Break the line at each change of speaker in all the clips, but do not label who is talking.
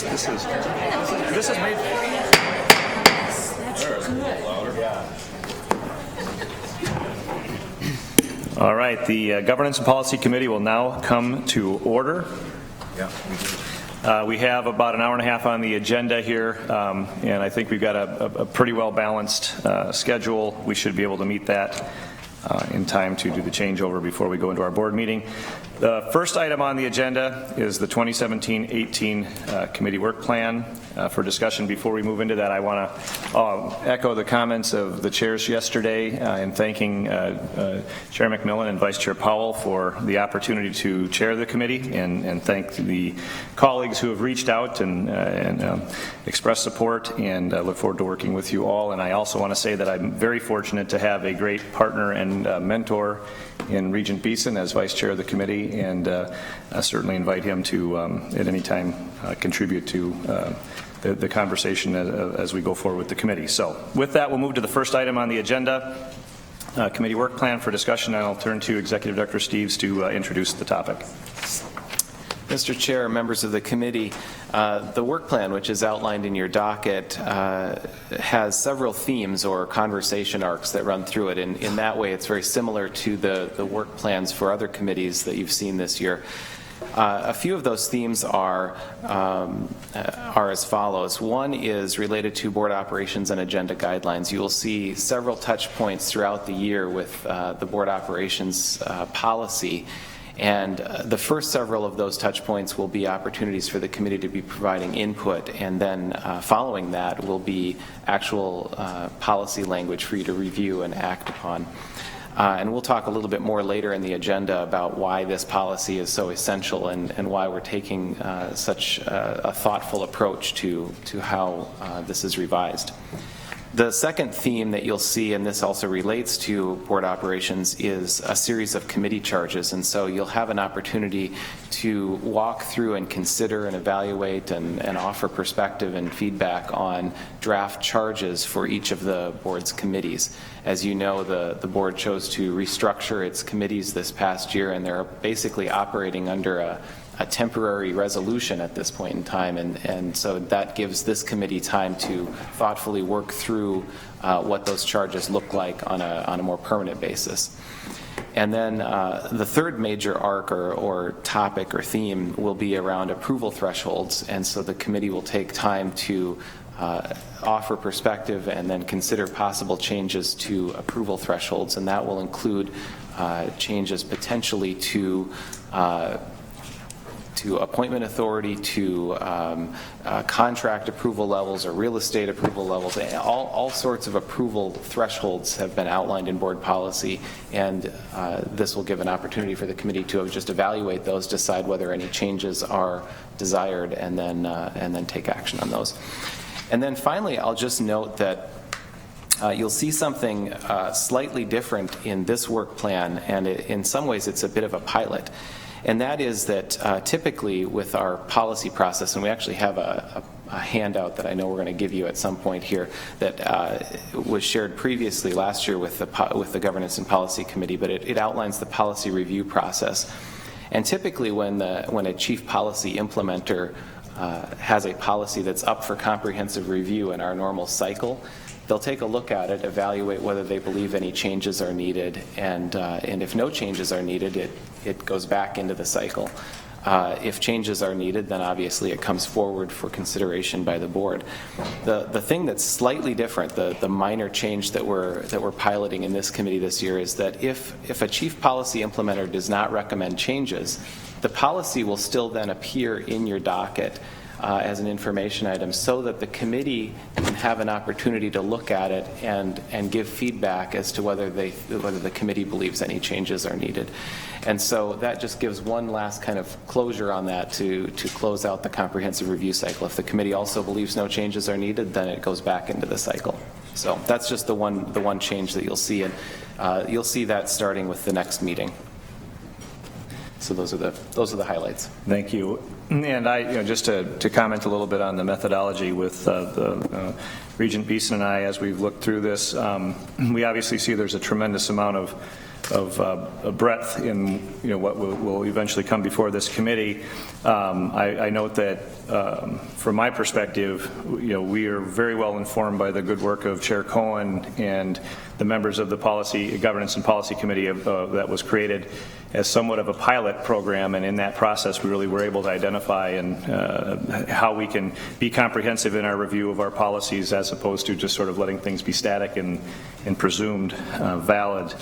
This is made. All right, the Governance and Policy Committee will now come to order. We have about an hour and a half on the agenda here, and I think we've got a pretty well-balanced schedule. We should be able to meet that in time to do the changeover before we go into our board meeting. The first item on the agenda is the 2017-18 committee work plan. For discussion, before we move into that, I want to echo the comments of the chairs yesterday in thanking Chair McMillan and Vice Chair Powell for the opportunity to chair the committee, and thank the colleagues who have reached out and expressed support, and look forward to working with you all. And I also want to say that I'm very fortunate to have a great partner and mentor in Regent Beeson as Vice Chair of the committee, and I certainly invite him to at any time contribute to the conversation as we go forward with the committee. So with that, we'll move to the first item on the agenda, committee work plan for discussion, and I'll turn to Executive Director Steves to introduce the topic.
Mr. Chair, members of the committee, the work plan, which is outlined in your docket, has several themes or conversation arcs that run through it. And in that way, it's very similar to the work plans for other committees that you've seen this year. A few of those themes are as follows. One is related to board operations and agenda guidelines. You will see several touch points throughout the year with the board operations policy. And the first several of those touch points will be opportunities for the committee to be providing input, and then following that will be actual policy language for you to review and act upon. And we'll talk a little bit more later in the agenda about why this policy is so essential and why we're taking such a thoughtful approach to how this is revised. The second theme that you'll see, and this also relates to board operations, is a series of committee charges. And so you'll have an opportunity to walk through and consider and evaluate and offer perspective and feedback on draft charges for each of the board's committees. As you know, the board chose to restructure its committees this past year, and they're basically operating under a temporary resolution at this point in time, and so that gives this committee time to thoughtfully work through what those charges look like on a more permanent basis. And then the third major arc or topic or theme will be around approval thresholds, and so the committee will take time to offer perspective and then consider possible changes to approval thresholds, and that will include changes potentially to appointment authority, to contract approval levels or real estate approval levels. All sorts of approval thresholds have been outlined in board policy, and this will give an opportunity for the committee to just evaluate those, decide whether any changes are desired, and then take action on those. And then finally, I'll just note that you'll see something slightly different in this work plan, and in some ways it's a bit of a pilot. And that is that typically with our policy process, and we actually have a handout that I know we're going to give you at some point here that was shared previously last year with the Governance and Policy Committee, but it outlines the policy review process. And typically when a chief policy implementer has a policy that's up for comprehensive review in our normal cycle, they'll take a look at it, evaluate whether they believe any changes are needed, and if no changes are needed, it goes back into the cycle. If changes are needed, then obviously it comes forward for consideration by the board. The thing that's slightly different, the minor change that we're piloting in this committee this year, is that if a chief policy implementer does not recommend changes, the policy will still then appear in your docket as an information item, so that the committee can have an opportunity to look at it and give feedback as to whether the committee believes any changes are needed. And so that just gives one last kind of closure on that to close out the comprehensive review cycle. If the committee also believes no changes are needed, then it goes back into the cycle. So that's just the one change that you'll see, and you'll see that starting with the next meeting. So those are the highlights.
Thank you. And I, just to comment a little bit on the methodology with Regent Beeson and I, as we've looked through this, we obviously see there's a tremendous amount of breadth in what will eventually come before this committee. I note that from my perspective, we are very well informed by the good work of Chair Cohen and the members of the Governance and Policy Committee that was created as somewhat of a pilot program, and in that process we really were able to identify how we can be comprehensive in our review of our policies as opposed to just sort of letting things be static and presumed valid.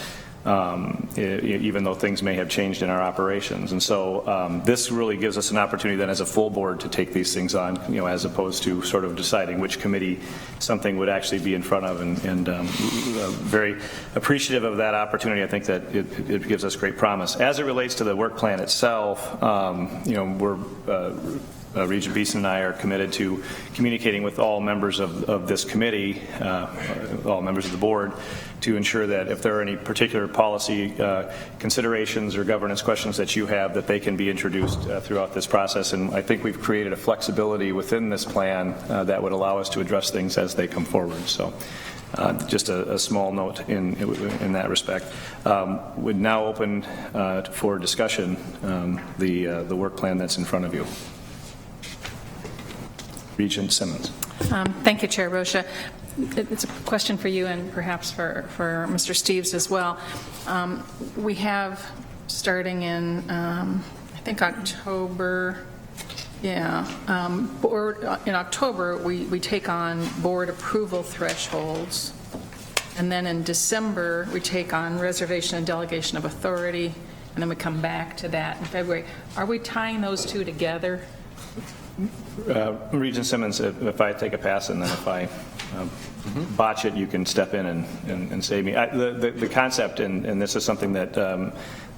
Even though things may have changed in our operations. And so this really gives us an opportunity then as a full board to take these things on, as opposed to sort of deciding which committee something would actually be in front of, and very appreciative of that opportunity. I think that it gives us great promise. As it relates to the work plan itself, Regent Beeson and I are committed to communicating with all members of this committee, all members of the board, to ensure that if there are any particular policy considerations or governance questions that you have, that they can be introduced throughout this process. And I think we've created a flexibility within this plan that would allow us to address things as they come forward. So just a small note in that respect. Would now open for discussion the work plan that's in front of you. Regent Simmons.
Thank you, Chair Rocha. It's a question for you and perhaps for Mr. Steves as well. We have, starting in, I think, October, board, in October, we take on board approval thresholds. And then in December, we take on reservation and delegation of authority, and then we come back to that in February. Are we tying those two together?
Regent Simmons, if I take a pass and then if I botch it, you can step in and save me. The concept, and this is something that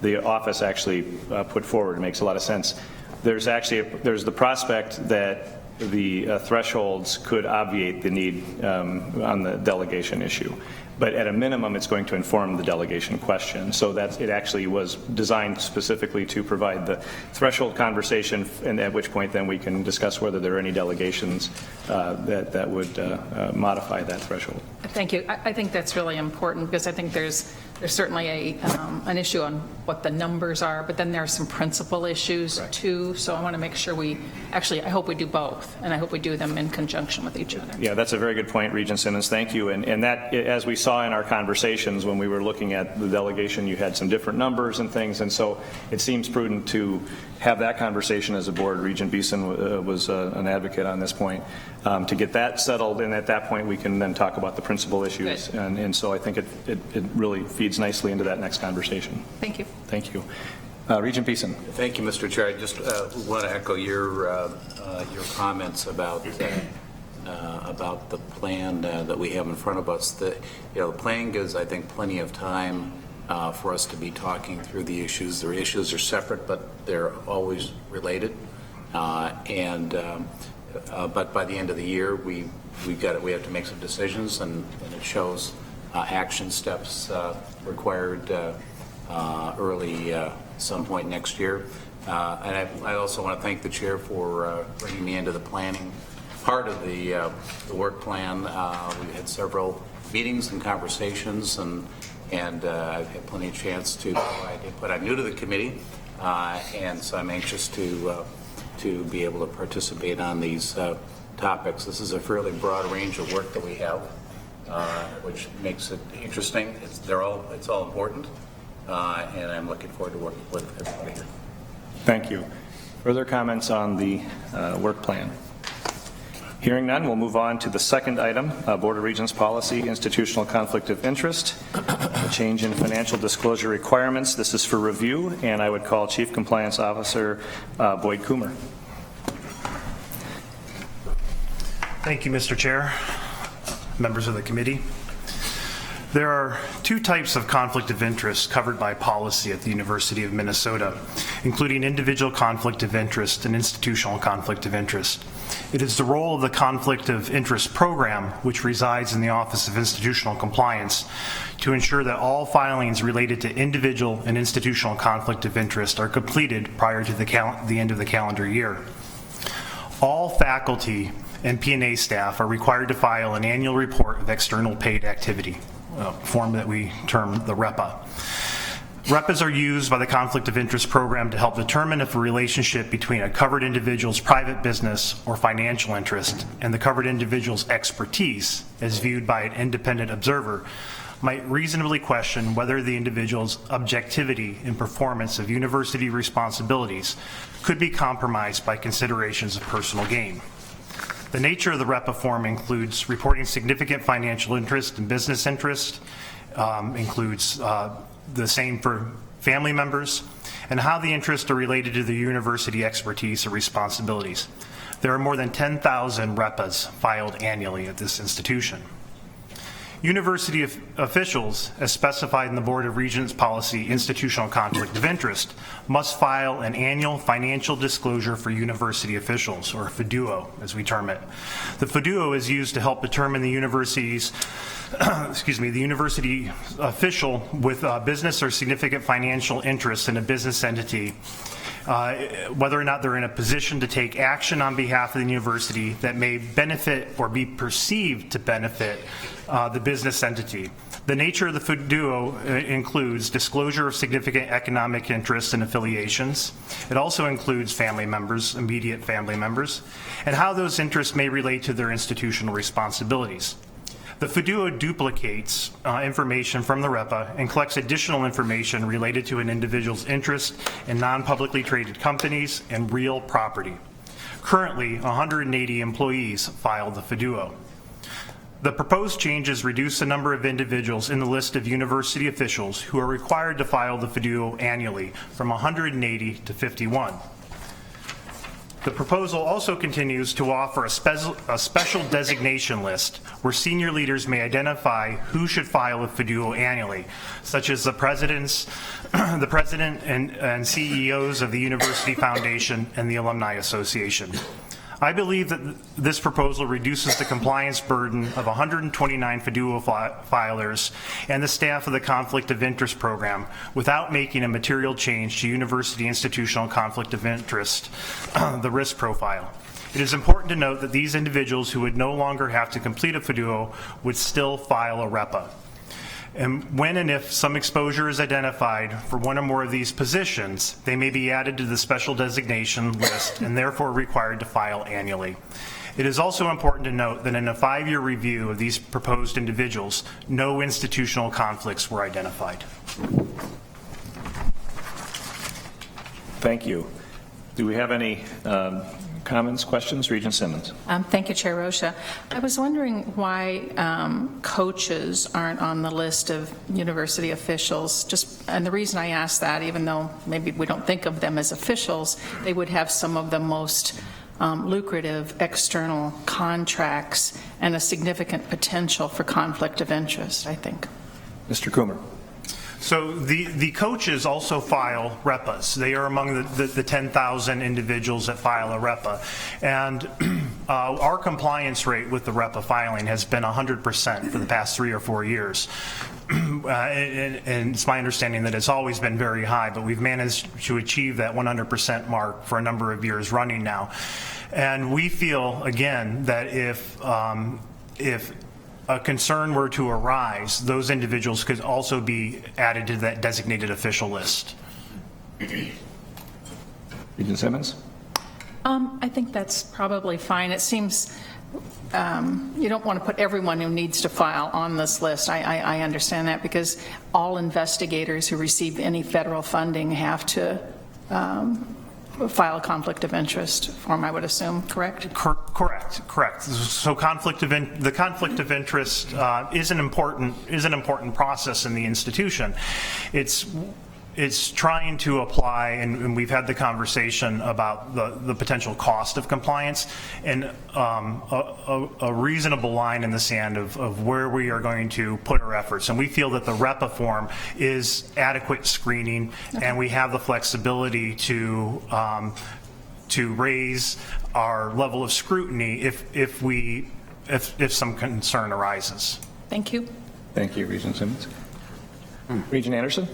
the office actually put forward, makes a lot of sense. There's the prospect that the thresholds could obviate the need on the delegation issue. But at a minimum, it's going to inform the delegation question. So it actually was designed specifically to provide the threshold conversation, and at which point then we can discuss whether there are any delegations that would modify that threshold.
Thank you. I think that's really important because I think there's certainly an issue on what the numbers are, but then there are some principal issues too. So I want to make sure I hope we do both, and I hope we do them in conjunction with each other.
Yeah, that's a very good point, Regent Simmons. Thank you. And that, as we saw in our conversations when we were looking at the delegation, you had some different numbers and things, and so it seems prudent to have that conversation as a board. Regent Beeson was an advocate on this point, to get that settled, and at that point we can then talk about the principal issues. And so I think it really feeds nicely into that next conversation.
Thank you.
Thank you. Regent Beeson.
Thank you, Mr. Chair. I just want to echo your comments about the plan that we have in front of us. The plan gives, I think, plenty of time for us to be talking through the issues. The issues are separate, but they're always related. But by the end of the year, we have to make some decisions, and it shows action steps required early some point next year. And I also want to thank the chair for bringing me into the planning part of the work plan. We've had several meetings and conversations, and I've had plenty of chance to provide input. I'm new to the committee, and so I'm anxious to be able to participate on these topics. This is a fairly broad range of work that we have, which makes it interesting. It's all important, and I'm looking forward to working with everybody here.
Thank you. Further comments on the work plan? Hearing none, we'll move on to the second item, Board of Regents policy, institutional conflict of interest, a change in financial disclosure requirements. This is for review, and I would call Chief Compliance Officer Boyd Coomer.
Thank you, Mr. Chair, members of the committee. There are two types of conflict of interest covered by policy at the University of Minnesota, including individual conflict of interest and institutional conflict of interest. It is the role of the Conflict of Interest Program, which resides in the Office of Institutional Compliance, to ensure that all filings related to individual and institutional conflict of interest are completed prior to the end of the calendar year. All faculty and P&A staff are required to file an annual report of external paid activity, a form that we term the REPA. REPAs are used by the Conflict of Interest Program to help determine if a relationship between a covered individual's private business or financial interest and the covered individual's expertise, as viewed by an independent observer, might reasonably question whether the individual's objectivity in performance of university responsibilities could be compromised by considerations of personal gain. The nature of the REPA form includes reporting significant financial interest and business interest, includes the same for family members, and how the interests are related to the university expertise or responsibilities. There are more than 10,000 REPAs filed annually at this institution. University officials, as specified in the Board of Regents policy Institutional Conflict of Interest, must file an annual financial disclosure for university officials, or FDUO, as we term it. The FDUO is used to help determine the university's the university official with business or significant financial interest in a business entity, whether or not they're in a position to take action on behalf of the university that may benefit or be perceived to benefit the business entity. The nature of the FDUO includes disclosure of significant economic interests and affiliations. It also includes family members, immediate family members, and how those interests may relate to their institutional responsibilities. The FDUO duplicates information from the REPA and collects additional information related to an individual's interest in non-publicly traded companies and real property. Currently, 180 employees file the FDUO. The proposed changes reduce the number of individuals in the list of university officials who are required to file the FDUO annually from 180 to 51. The proposal also continues to offer a special designation list where senior leaders may identify who should file a FDUO annually, such as the president and CEOs of the University Foundation and the Alumni Association. I believe that this proposal reduces the compliance burden of 129 FDUO filers and the staff of the Conflict of Interest Program without making a material change to university institutional conflict of interest, the risk profile. It is important to note that these individuals who would no longer have to complete a FDUO would still file a REPA. And when and if some exposure is identified for one or more of these positions, they may be added to the special designation list and therefore required to file annually. It is also important to note that in a 5-year review of these proposed individuals, no institutional conflicts were identified.
Thank you. Do we have any comments, questions? Regent Simmons.
Thank you, Chair Rocha. I was wondering why coaches aren't on the list of university officials. And the reason I ask that, even though maybe we don't think of them as officials, they would have some of the most lucrative external contracts and a significant potential for conflict of interest, I think. Mr.
Coomer.
So the coaches also file REPAs. They are among the 10,000 individuals that file a REPA. And our compliance rate with the REPA filing has been 100% for the past 3 or 4 years. And it's my understanding that it's always been very high, but we've managed to achieve that 100% mark for a number of years running now. And we feel, again, that if a concern were to arise, those individuals could also be added to that designated official list.
Regent Simmons?
I think that's probably fine. It seems you don't want to put everyone who needs to file on this list. I understand that, because all investigators who receive any federal funding have to file a conflict of interest form, I would assume, correct?
Correct. So the conflict of interest is an important process in the institution. It's trying to apply, and we've had the conversation about the potential cost of compliance, and a reasonable line in the sand of where we are going to put our efforts. And we feel that the REPA form is adequate screening, and we have the flexibility to raise our level of scrutiny if some concern arises.
Thank you.
Thank you, Regent Simmons. Regent Anderson?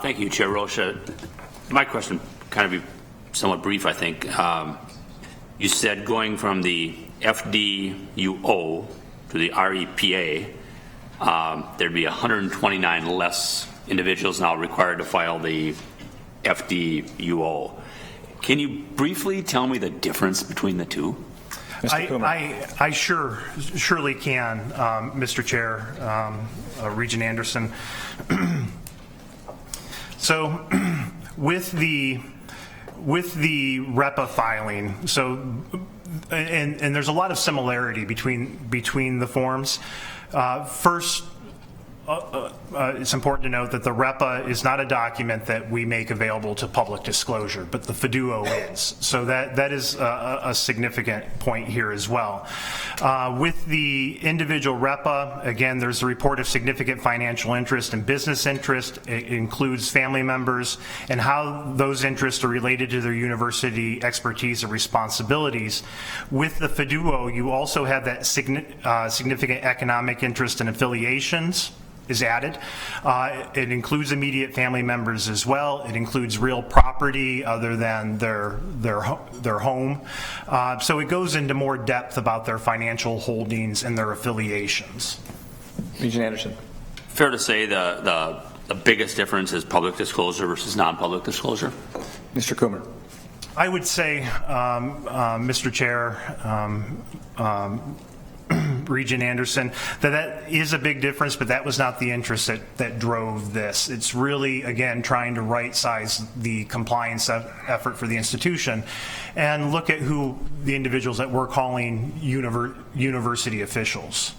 Thank you, Chair Rocha. My question kind of be somewhat brief, I think. You said going from the FDUO to the REPA, there'd be 129 less individuals now required to file the FDUO. Can you briefly tell me the difference between the two?
I surely can, Mr. Chair, Regent Anderson. So with the REPA filing, and there's a lot of similarity between the forms. First, it's important to note that the REPA is not a document that we make available to public disclosure, but the FDUO is. So that is a significant point here as well. With the individual REPA, again, there's a report of significant financial interest and business interest. It includes family members and how those interests are related to their university expertise and responsibilities. With the FDUO, you also have that significant economic interest and affiliations is added. It includes immediate family members as well. It includes real property other than their home. So it goes into more depth about their financial holdings and their affiliations.
Regent Anderson.
Fair to say the biggest difference is public disclosure versus non-public disclosure?
Mr. Coomer.
I would say, Mr. Chair, Regent Anderson, that is a big difference, but that was not the interest that drove this. It's really, again, trying to right-size the compliance effort for the institution and look at who the individuals that we're calling university officials.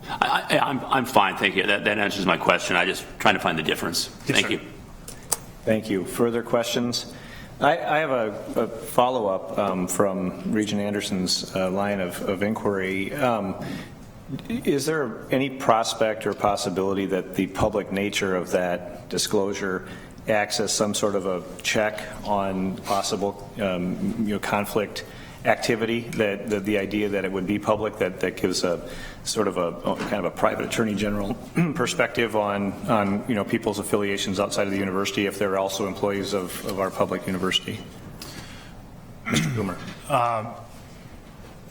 I'm fine, thank you. That answers my question. I'm just trying to find the difference.
Yes,
thank
sir.
you.
Thank you. Further questions? I have a follow-up from Regent Anderson's line of inquiry. Is there any prospect or possibility that the public nature of that disclosure acts as some sort of a check on possible conflict activity, that the idea that it would be public, that gives a sort of a kind of a private attorney general perspective on people's affiliations outside of the university if they're also employees of our public university? Mr. Coomer.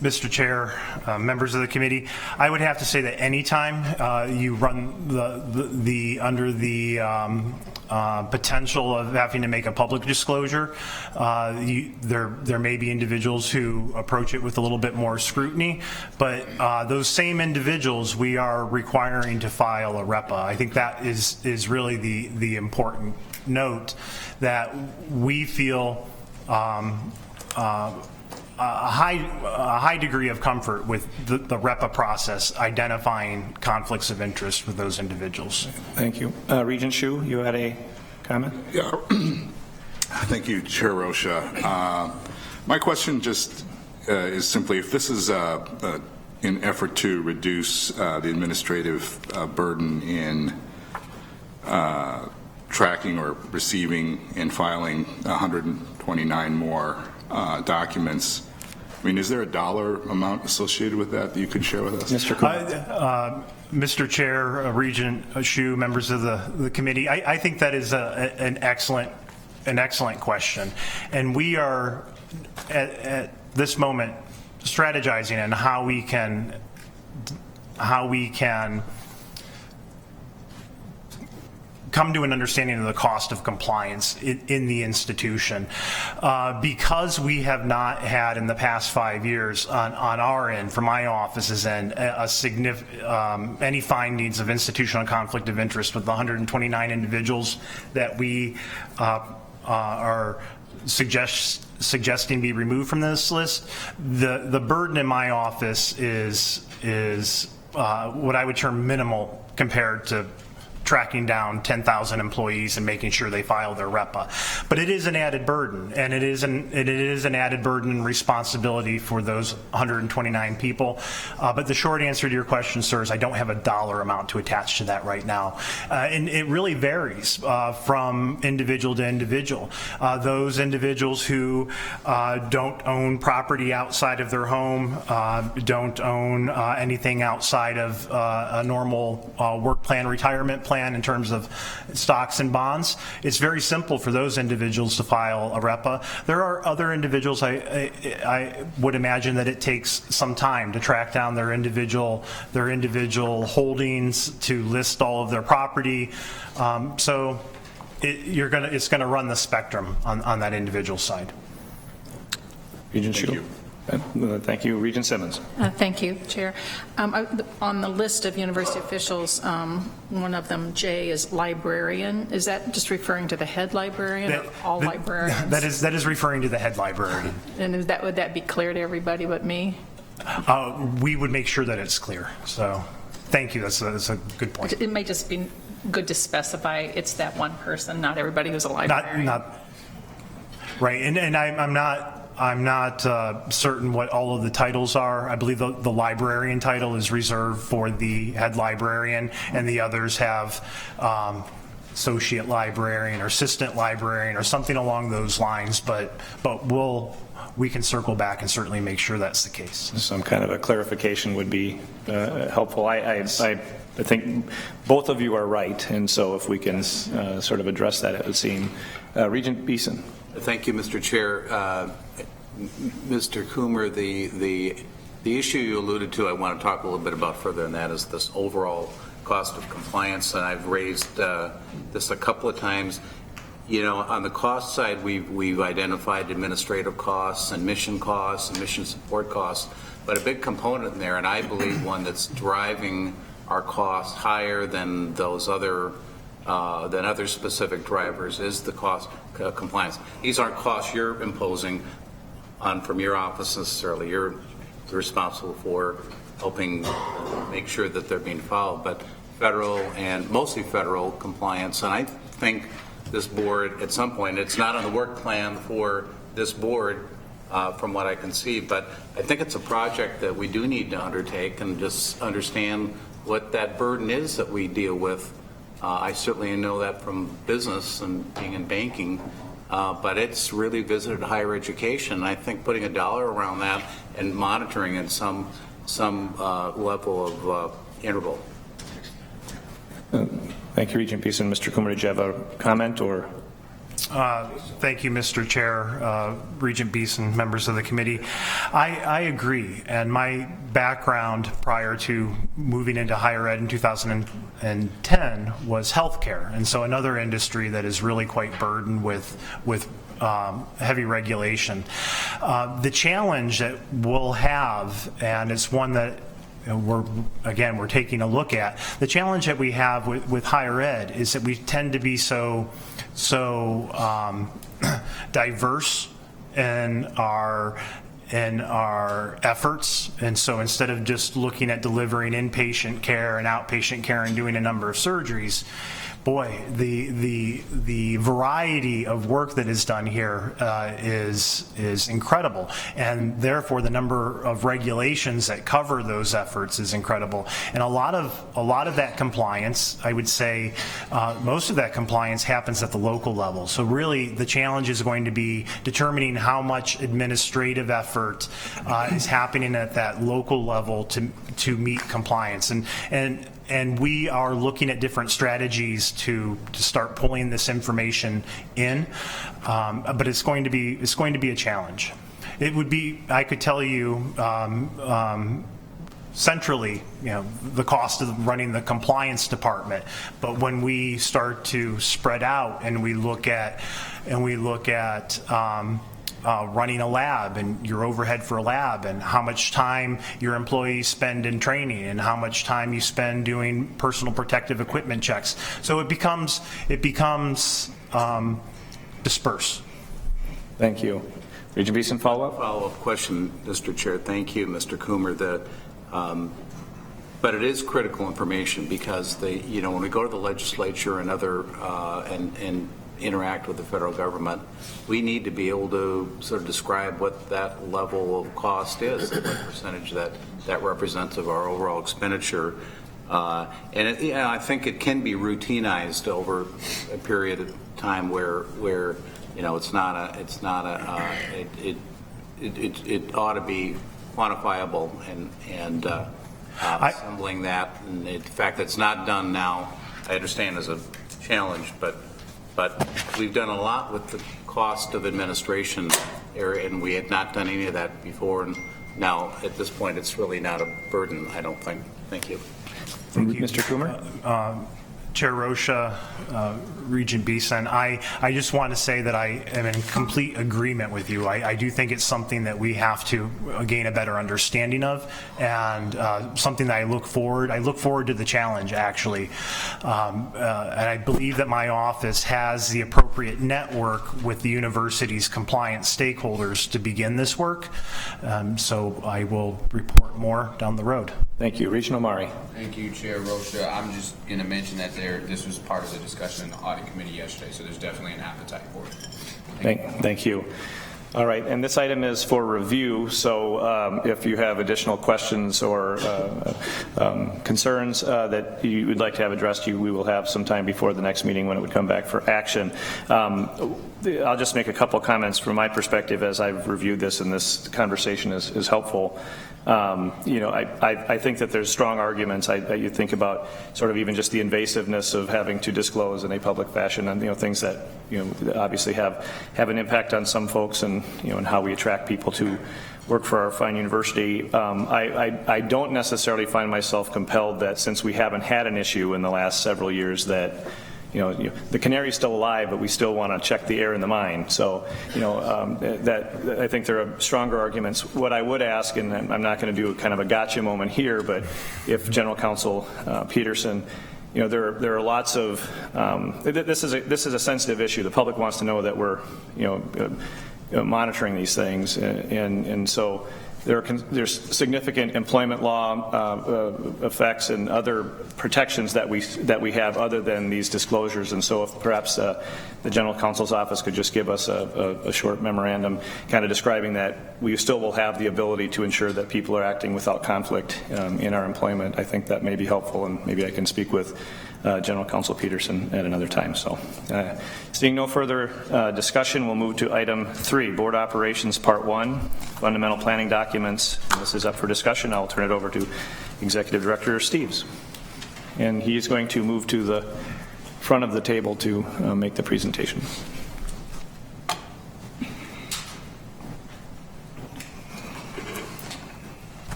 Mr. Chair, members of the committee, I would have to say that anytime you run under the potential of having to make a public disclosure, there may be individuals who approach it with a little bit more scrutiny, but those same individuals we are requiring to file a REPA. I think that is really the important note, that we feel a high degree of comfort with the REPA process identifying conflicts of interest with those individuals.
Thank you. Regent Hsu, you had a comment?
Yeah. Thank you, Chair Rocha. My question just is simply, if this is in effort to reduce the administrative burden in tracking or receiving and filing 129 more documents, I mean, is there a dollar amount associated with that you could share with us?
Mr. Coomer.
Mr. Chair, Regent Hsu, members of the committee, I think that is an excellent question, and we are at this moment strategizing on how we can come to an understanding of the cost of compliance in the institution. Because we have not had in the past 5 years on our end, from my office's end, any findings of institutional conflict of interest with the 129 individuals that we are suggesting be removed from this list, the burden in my office is what I would term minimal compared to tracking down 10,000 employees and making sure they file their REPA. But it is an added burden, and it is an added burden and responsibility for those 129 people. But the short answer to your question, sir, is I don't have a dollar amount to attach to that right now. And it really varies from individual to individual. Those individuals who don't own property outside of their home, don't own anything outside of a normal work plan, retirement plan, plan in terms of stocks and bonds, it's very simple for those individuals to file a REPA. There are other individuals, I would imagine that it takes some time to track down their individual holdings, to list all of their property. So it's going to run the spectrum on that individual side.
Regent Shu. Thank you. Regent Simmons.
Thank you, Chair. On the list of university officials, one of them, J, is librarian. Is that just referring to the head librarian or all librarians?
That is referring to the head librarian.
And would that be clear to everybody but me?
We would make sure that it's clear. So thank you. That's a good point.
It may just be good to specify it's that one person, not everybody who's a librarian.
Right. And I'm not certain what all of the titles are. I believe the librarian title is reserved for the head librarian, and the others have associate librarian or assistant librarian or something along those lines. But we can circle back and certainly make sure that's the case.
Some kind of a clarification would be helpful. I think both of you are right, and so if we can sort of address that, it would seem. Regent Beeson.
Thank you, Mr. Chair. Mr. Coomer, the issue you alluded to, I want to talk a little bit about further, and that is this overall cost of compliance. And I've raised this a couple of times. You know, on the cost side, we've identified administrative costs and mission support costs, but a big component in there, and I believe one that's driving our costs higher than those other specific drivers, is the cost compliance. These aren't costs you're imposing on from your office necessarily. You're responsible for helping make sure that they're being followed, but federal and mostly federal compliance. And I think this board, at some point, it's not on the work plan for this board from what I can see, but I think it's a project that we do need to undertake and just understand what that burden is that we deal with. I certainly know that from business and being in banking, but it's really visited higher education. I think putting a dollar around that and monitoring in some level of interval.
Thank you, Regent Beeson. Mr. Coomer, did you have a comment or?
Thank you, Mr. Chair, Regent Beeson, members of the committee. I agree, and my background prior to moving into higher ed in 2010 was healthcare, and so another industry that is really quite burdened with heavy regulation. The challenge that we'll have, and it's one that we're taking a look at. The challenge that we have with higher ed is that we tend to be so diverse in our efforts, and so instead of just looking at delivering inpatient care and outpatient care and doing a number of surgeries, boy, the variety of work that is done here is incredible, and therefore the number of regulations that cover those efforts is incredible. And a lot of that compliance, I would say, most of that compliance happens at the local level. So really, the challenge is going to be determining how much administrative effort is happening at that local level to meet compliance. And we are looking at different strategies to start pulling this information in, but it's going to be a challenge. It would be, I could tell you, centrally, the cost of running the compliance department, but when we start to spread out and we look at running a lab and your overhead for a lab and how much time your employees spend in training and how much time you spend doing personal protective equipment checks. So it becomes dispersed.
Thank you. Regent Beeson, follow-up?
Follow-up question, Mr. Chair. Thank you, Mr. Coomer. But it is critical information because when we go to the legislature and other and interact with the federal government, we need to be able to sort of describe what that level of cost is, what percentage that represents of our overall expenditure. I think it can be routinized over a period of time where it ought to be quantifiable and assembling that. And the fact that it's not done now I understand is a challenge, but we've done a lot with the cost of administration area, and we had not done any of that before, and now at this point it's really not a burden, I don't think. Thank you.
Thank you.
Mr. Coomer?
Chair Rocha, Regent Beeson, I just want to say that I am in complete agreement with you. I do think it's something that we have to gain a better understanding of, and something that I look forward to the challenge, actually. And I believe that my office has the appropriate network with the university's compliance stakeholders to begin this work. So I will report more down the road.
Thank you. Regent Omari.
Thank you, Chair Rocha. I'm just going to mention that this was part of the discussion in the audit committee yesterday, so there's definitely an appetite for it.
Thank you. All right, and this item is for review, so if you have additional questions or concerns that you would like to have addressed, we will have some time before the next meeting when it would come back for action. I'll just make a couple comments from my perspective as I've reviewed this, and this conversation is helpful. I think that there's strong arguments that you think about sort of even just the invasiveness of having to disclose in a public fashion on things that obviously have an impact on some folks and and how we attract people to work for our fine university. I don't necessarily find myself compelled that since we haven't had an issue in the last several years that the canary's still alive, but we still want to check the air in the mine. So, that I think there are stronger arguments. What I would ask, and I'm not going to do kind of a gotcha moment here, but if General Counsel Peterson, there are lots of this is a sensitive issue. The public wants to know that we're monitoring these things, and so. There's significant employment law effects and other protections that we have other than these disclosures. And so, if perhaps the General Counsel's office could just give us a short memorandum, kind of describing that we still will have the ability to ensure that people are acting without conflict in our employment, I think that may be helpful, and maybe I can speak with General Counsel Peterson at another time. So, seeing no further discussion, we'll move to item 3, Board Operations Part 1, Fundamental Planning Documents. This is up for discussion. I'll turn it over to Executive Director Steves. And he is going to move to the front of the table to make the presentation.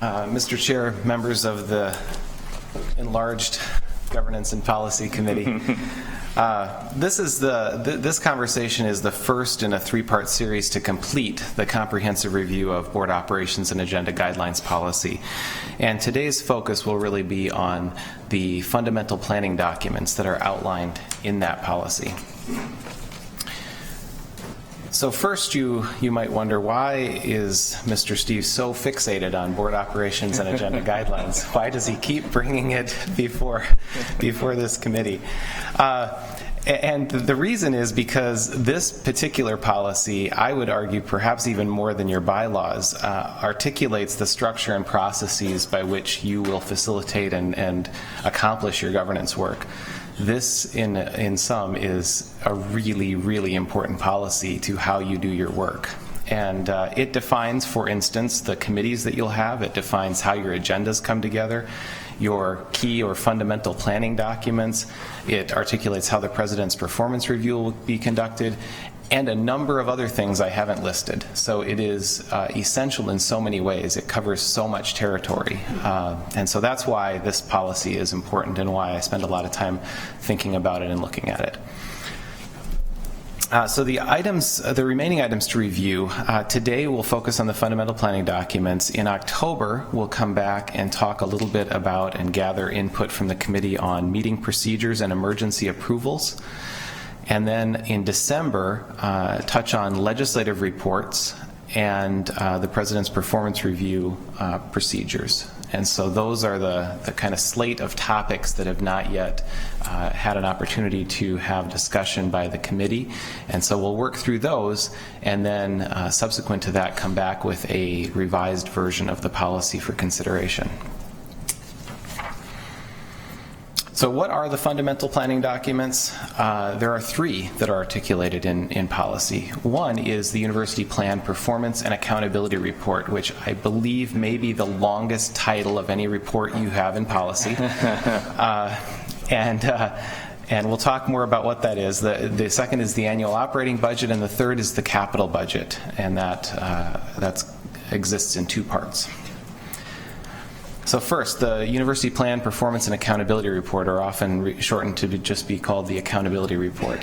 Mr. Chair, members of the enlarged Governance and Policy Committee, this conversation is the first in a 3-part series to complete the comprehensive review of board operations and agenda guidelines policy. And today's focus will really be on the fundamental planning documents that are outlined in that policy. So first, you might wonder, why is Mr. Steves so fixated on board operations and agenda guidelines? Why does he keep bringing it before this committee? And the reason is because this particular policy, I would argue perhaps even more than your bylaws, articulates the structure and processes by which you will facilitate and accomplish your governance work. This, in sum, is a really, really important policy to how you do your work. And it defines, for instance, the committees that you'll have. It defines how your agendas come together, your key or fundamental planning documents. It articulates how the President's performance review will be conducted, and a number of other things I haven't listed. So it is essential in so many ways. It covers so much territory. And so that's why this policy is important and why I spend a lot of time thinking about it and looking at it. So the remaining items to review, today we'll focus on the fundamental planning documents. In October, we'll come back and talk a little bit about and gather input from the committee on meeting procedures and emergency approvals. And then in December, touch on legislative reports and the President's performance review procedures. And so those are the kind of slate of topics that have not yet had an opportunity to have discussion by the committee. And so we'll work through those, and then subsequent to that, come back with a revised version of the policy for consideration. So what are the fundamental planning documents? There are three that are articulated in policy. One is the University Plan Performance and Accountability Report, which I believe may be the longest title of any report you have in policy. And we'll talk more about what that is. The second is the annual operating budget, and the third is the capital budget, and that exists in two parts. So first, the University Plan Performance and Accountability Report are often shortened to just be called the Accountability Report.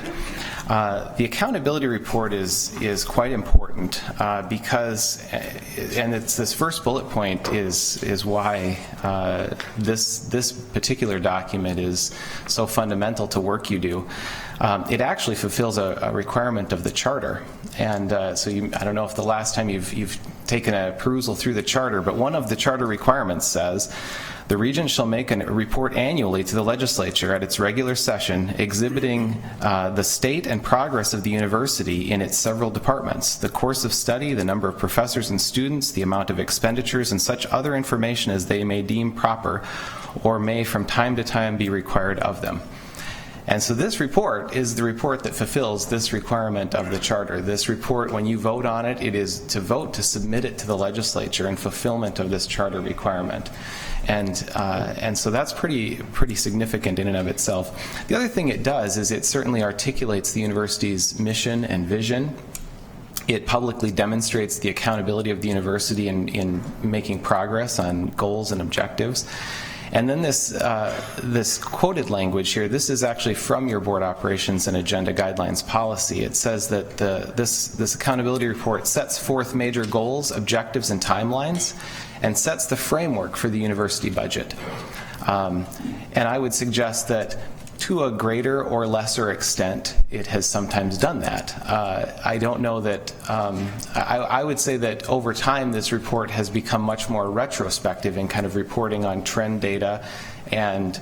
The Accountability Report is quite important because, and it's this first bullet point is why this particular document is so fundamental to work you do. It actually fulfills a requirement of the charter, and so I don't know if the last time you've taken a perusal through the charter, but one of the charter requirements says, the Regents shall make a report annually to the legislature at its regular session exhibiting the state and progress of the university in its several departments, the course of study, the number of professors and students, the amount of expenditures, and such other information as they may deem proper or may from time to time be required of them. And so this report is the report that fulfills this requirement of the charter. This report, when you vote on it, it is to vote to submit it to the legislature in fulfillment of this charter requirement. And so that's pretty significant in and of itself. The other thing it does is it certainly articulates the university's mission and vision. It publicly demonstrates the accountability of the university in making progress on goals and objectives. And then this quoted language here, this is actually from your board operations and agenda guidelines policy. It says that this accountability report sets forth major goals, objectives, and timelines, and sets the framework for the university budget. And I would suggest that to a greater or lesser extent, it has sometimes done that. I don't know that, I would say that over time this report has become much more retrospective in kind of reporting on trend data and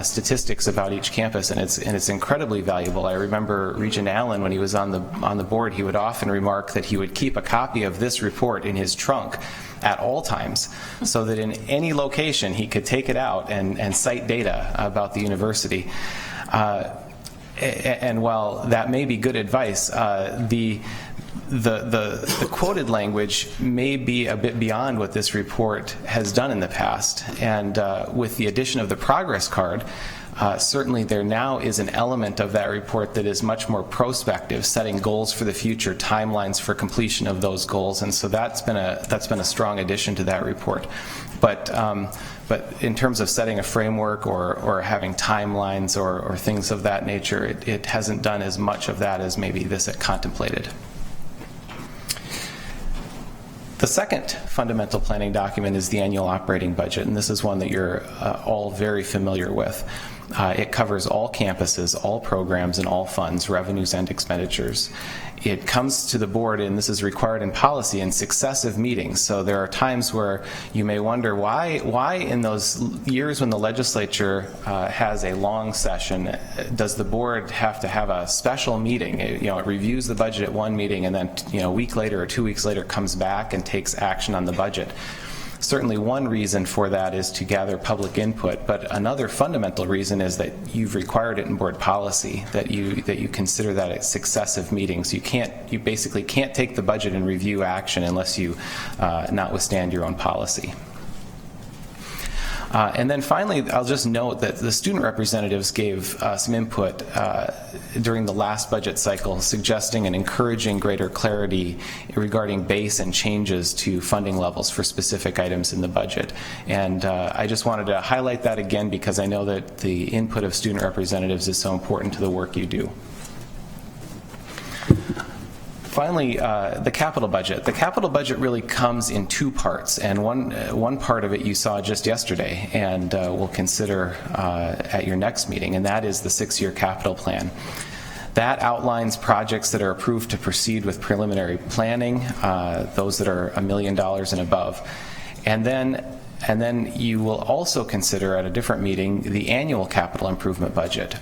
statistics about each campus, and it's incredibly valuable. I remember Regent Allen, when he was on the board, he would often remark that he would keep a copy of this report in his trunk at all times, so that in any location he could take it out and cite data about the university. And while that may be good advice, the quoted language may be a bit beyond what this report has done in the past. And with the addition of the progress card, certainly there now is an element of that report that is much more prospective, setting goals for the future, timelines for completion of those goals, and so that's been a strong addition to that report. But in terms of setting a framework or having timelines or things of that nature, it hasn't done as much of that as maybe this had contemplated. The second fundamental planning document is the annual operating budget, and this is one that you're all very familiar with. It covers all campuses, all programs, and all funds, revenues and expenditures. It comes to the board, and this is required in policy, in successive meetings. So there are times where you may wonder why in those years when the legislature has a long session, does the board have to have a special meeting? It reviews the budget at one meeting, and then a week later or 2 weeks later comes back and takes action on the budget. Certainly one reason for that is to gather public input, but another fundamental reason is that you've required it in board policy, that you consider that at successive meetings. You basically can't take the budget and review action unless you notwithstand your own policy. And then finally, I'll just note that the student representatives gave some input during the last budget cycle, suggesting and encouraging greater clarity regarding base and changes to funding levels for specific items in the budget. And I just wanted to highlight that again because I know that the input of student representatives is so important to the work you do. Finally, the capital budget. The capital budget really comes in two parts, and one part of it you saw just yesterday, and we'll consider at your next meeting, and that is the 6-year capital plan. That outlines projects that are approved to proceed with preliminary planning, those that are $1 million and above. And then you will also consider at a different meeting the annual capital improvement budget.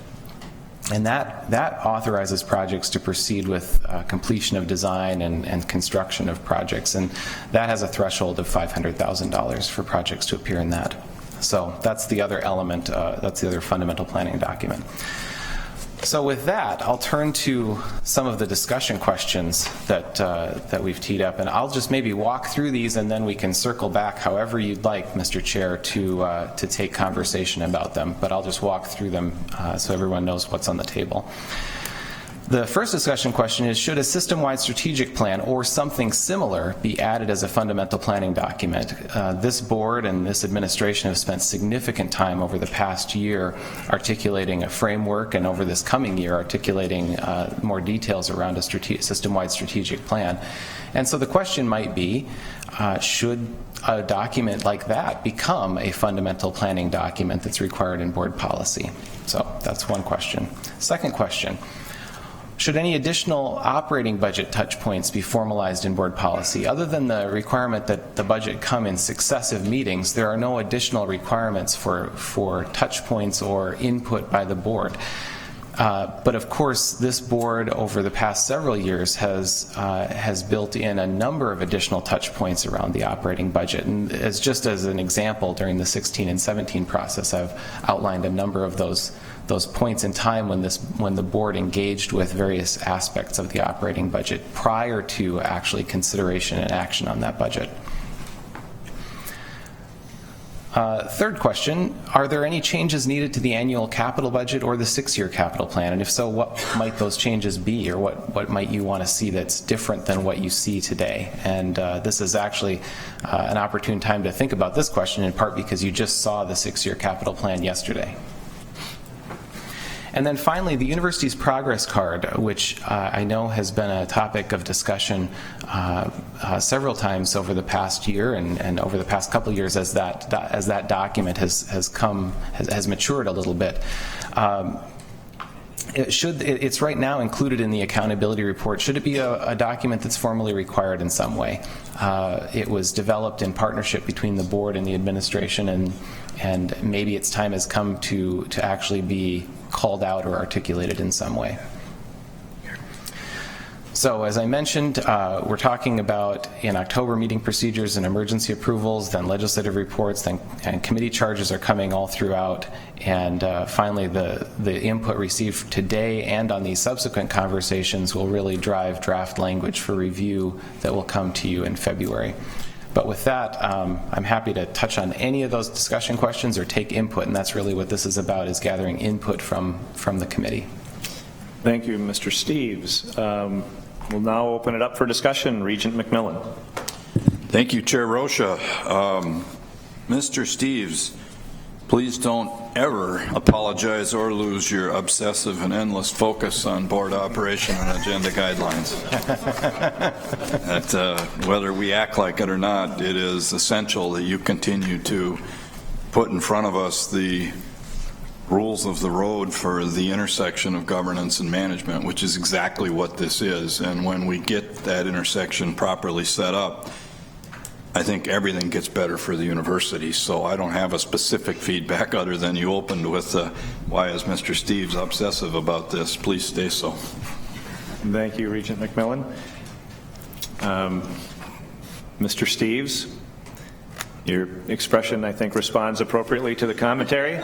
And that authorizes projects to proceed with completion of design and construction of projects, and that has a threshold of $500,000 for projects to appear in that So that's the other element, that's the other fundamental planning document. So with that, I'll turn to some of the discussion questions that we've teed up, and I'll just maybe walk through these, and then we can circle back however you'd like, Mr. Chair, to take conversation about them. But I'll just walk through them so everyone knows what's on the table. The first discussion question is, should a system-wide strategic plan or something similar be added as a fundamental planning document? This board and this administration have spent significant time over the past year articulating a framework, and over this coming year articulating more details around a system-wide strategic plan. And so the question might be, should a document like that become a fundamental planning document that's required in board policy? So that's one question. Second question. Should any additional operating budget touch points be formalized in board policy? Other than the requirement that the budget come in successive meetings, there are no additional requirements for touch points or input by the board. But of course, this board over the past several years has built in a number of additional touch points around the operating budget. And just as an example, during the 16 and 17 process, I've outlined a number of those points in time when the board engaged with various aspects of the operating budget prior to actually consideration and action on that budget. Third question, are there any changes needed to the annual capital budget or the 6-year capital plan? And if so, what might those changes be, or what might you want to see that's different than what you see today? And this is actually an opportune time to think about this question, in part because you just saw the 6-year capital plan yesterday. And then finally, the university's progress card, which I know has been a topic of discussion several times over the past year and over the past couple of years as that document has matured a little bit. It's right now included in the accountability report. Should it be a document that's formally required in some way? It was developed in partnership between the board and the administration, and maybe its time has come to actually be called out or articulated in some way. So as I mentioned, we're talking about in October meeting procedures and emergency approvals, then legislative reports, and committee charges are coming all throughout, and finally the input received today and on these subsequent conversations will really drive draft language for review that will come to you in February. But with that, I'm happy to touch on any of those discussion questions or take input, and that's really what this is about, is gathering input from the committee.
Thank you, Mr. Steves. We'll now open it up for discussion. Regent McMillan.
Thank you, Chair Rocha. Mr. Steves, please don't ever apologize or lose your obsessive and endless focus on board operation and agenda guidelines. Whether we act like it or not, it is essential that you continue to put in front of us the rules of the road for the intersection of governance and management, which is exactly what this is. And when we get that intersection properly set up, I think everything gets better for the university. So I don't have a specific feedback other than you opened with why is Mr. Steves obsessive about this? Please stay so.
Thank you, Regent McMillan. Mr. Steves, your expression, I think, responds appropriately to the commentary.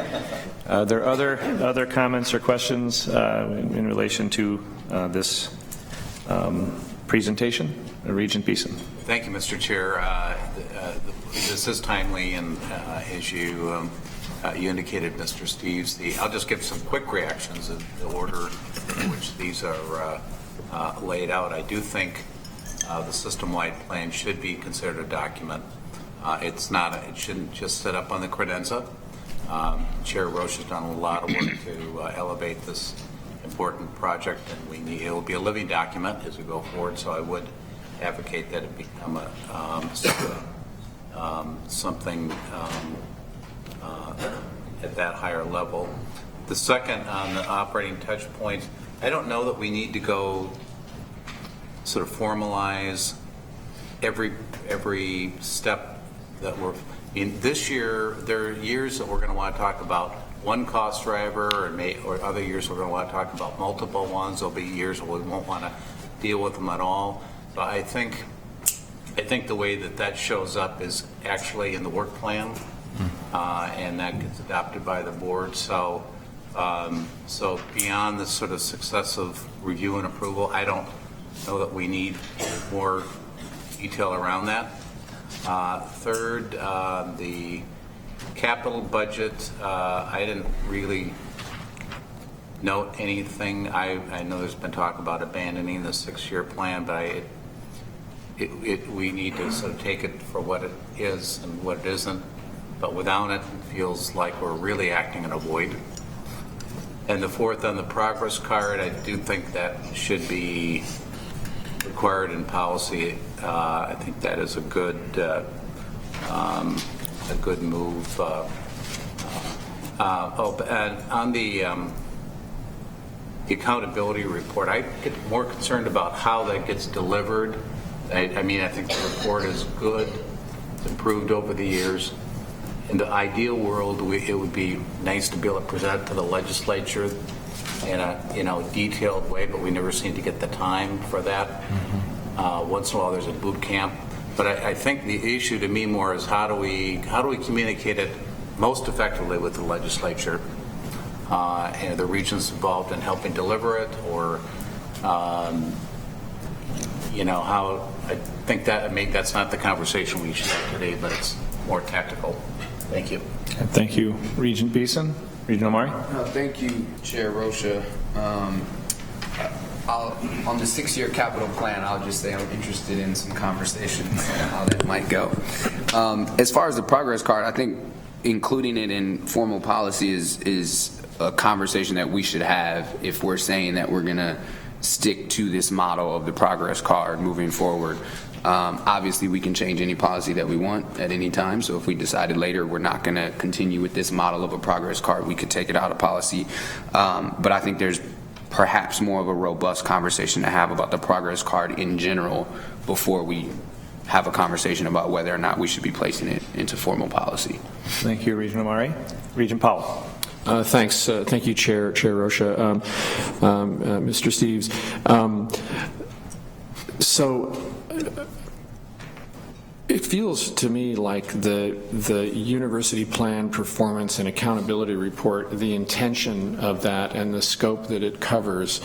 There are other comments or questions in relation to this presentation? Regent Beeson.
Thank you, Mr. Chair. This is timely, and as you indicated, Mr. Steves, I'll just give some quick reactions of the order in which these are laid out. I do think the system-wide plan should be considered a document. It shouldn't just sit up on the credenza. Chair Roche has done a lot of work to elevate this important project, and it will be a living document as we go forward. So I would advocate that it become something at that higher level. The second, on the operating touch points, I don't know that we need to go sort of formalize every step that we're in. This year, there are years that we're going to want to talk about one cost driver, or other years we're going to want to talk about multiple ones. There'll be years where we won't want to deal with them at all. But I think the way that shows up is actually in the work plan and that gets adopted by the board. So beyond the sort of successive review and approval, I don't know that we need more detail around that. Third, the capital budget, I didn't really note anything. I know there's been talk about abandoning the 6-year plan, but we need to sort of take it for what it is and what it isn't. But without it, it feels like we're really acting in a void. And the fourth, on the progress card, I do think that should be required in policy. I think that is a good move. And on the accountability report, I get more concerned about how that gets delivered. I mean, I think the report is good. It's improved over the years. In the ideal world, it would be nice to be able to present it to the legislature in a detailed way, but we never seem to get the time for that. Once in a while, there's a boot camp. But I think the issue to me more is how do we communicate it most effectively with the legislature and the regions involved in helping deliver it, or how I think that that's not the conversation we should have today, but it's more tactical. Thank you.
Thank you, Regent Beeson. Regent Omari.
Thank you, Chair Rocha. On the 6-year capital plan, I'll just say I'm interested in some conversations on how that might go. As far as the progress card, I think including it in formal policy is a conversation that we should have if we're saying that we're going to stick to this model of the progress card moving forward. Obviously, we can change any policy that we want at any time. So if we decided later we're not going to continue with this model of a progress card, we could take it out of policy. But I think there's perhaps more of a robust conversation to have about the progress card in general before we have a conversation about whether or not we should be placing it into formal policy.
Thank you, Regent Omari. Regent Powell.
Thanks. Thank you, Chair Rocha. Mr. Steves. It feels to me like the university plan performance and accountability report, the intention of that and the scope that it covers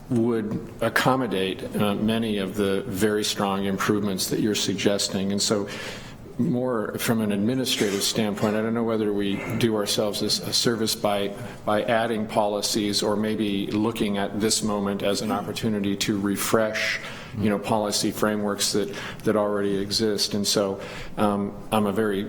would accommodate many of the very strong improvements that you're suggesting. And so more from an administrative standpoint, I don't know whether we do ourselves a service by adding policies or maybe looking at this moment as an opportunity to refresh policy frameworks that already exist. And so I'm a very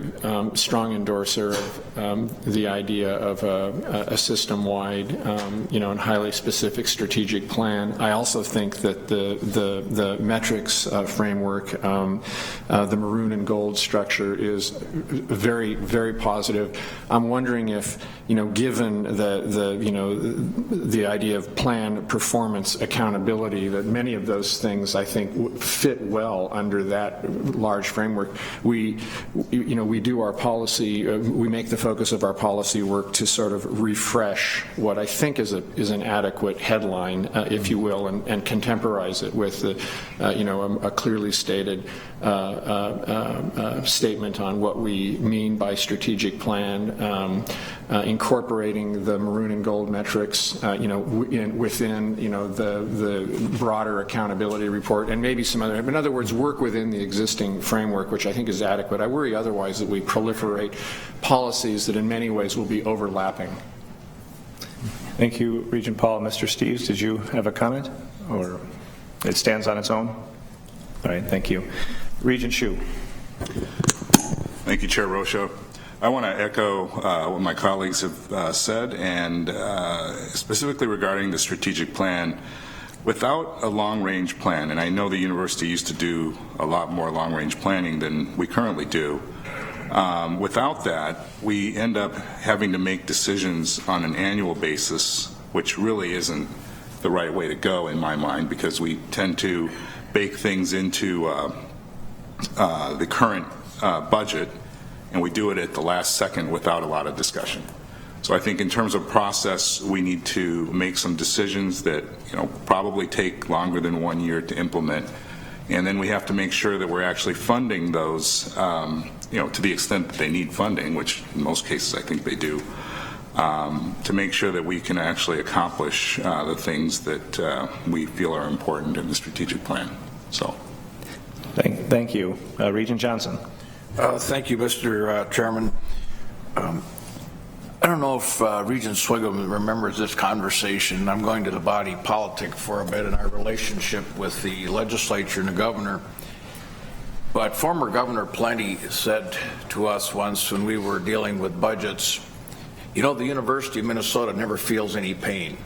strong endorser of the idea of a system-wide, and highly specific strategic plan. I also think that the metrics framework, the maroon and gold structure, is very, very positive. I'm wondering if, given the idea of plan performance accountability, that many of those things I think fit well under that large framework. We do our policy, we make the focus of our policy work to sort of refresh what I think is an adequate headline, if you will, and contemporize it with a clearly stated statement on what we mean by strategic plan, incorporating the maroon and gold metrics, within the broader accountability report, and maybe some other. In other words, work within the existing framework, which I think is adequate. I worry otherwise that we proliferate policies that in many ways will be overlapping.
Thank you, Regent Paul. Mr. Steves, did you have a comment, or it stands on its own? All right, thank you. Regent Hsu.
Thank you, Chair Rocha. I want to echo what my colleagues have said, and specifically regarding the strategic plan. Without a long-range plan, and I know the university used to do a lot more long-range planning than we currently do, without that, we end up having to make decisions on an annual basis, which really isn't the right way to go in my mind, because we tend to bake things into the current budget, and we do it at the last second without a lot of discussion. So I think in terms of process, we need to make some decisions that probably take longer than 1 year to implement, And then we have to make sure that we're actually funding those, to the extent that they need funding, which in most cases I think they do, to make sure that we can actually accomplish the things that we feel are important in the strategic plan. So,
Thank you. Regent Johnson.
Thank you, Mr. Chairman. I don't know if Regent Swigum remembers this conversation. I'm going to the body politic for a bit in our relationship with the legislature and the governor. But former Governor Plenty said to us once when we were dealing with budgets, the University of Minnesota never feels any pain.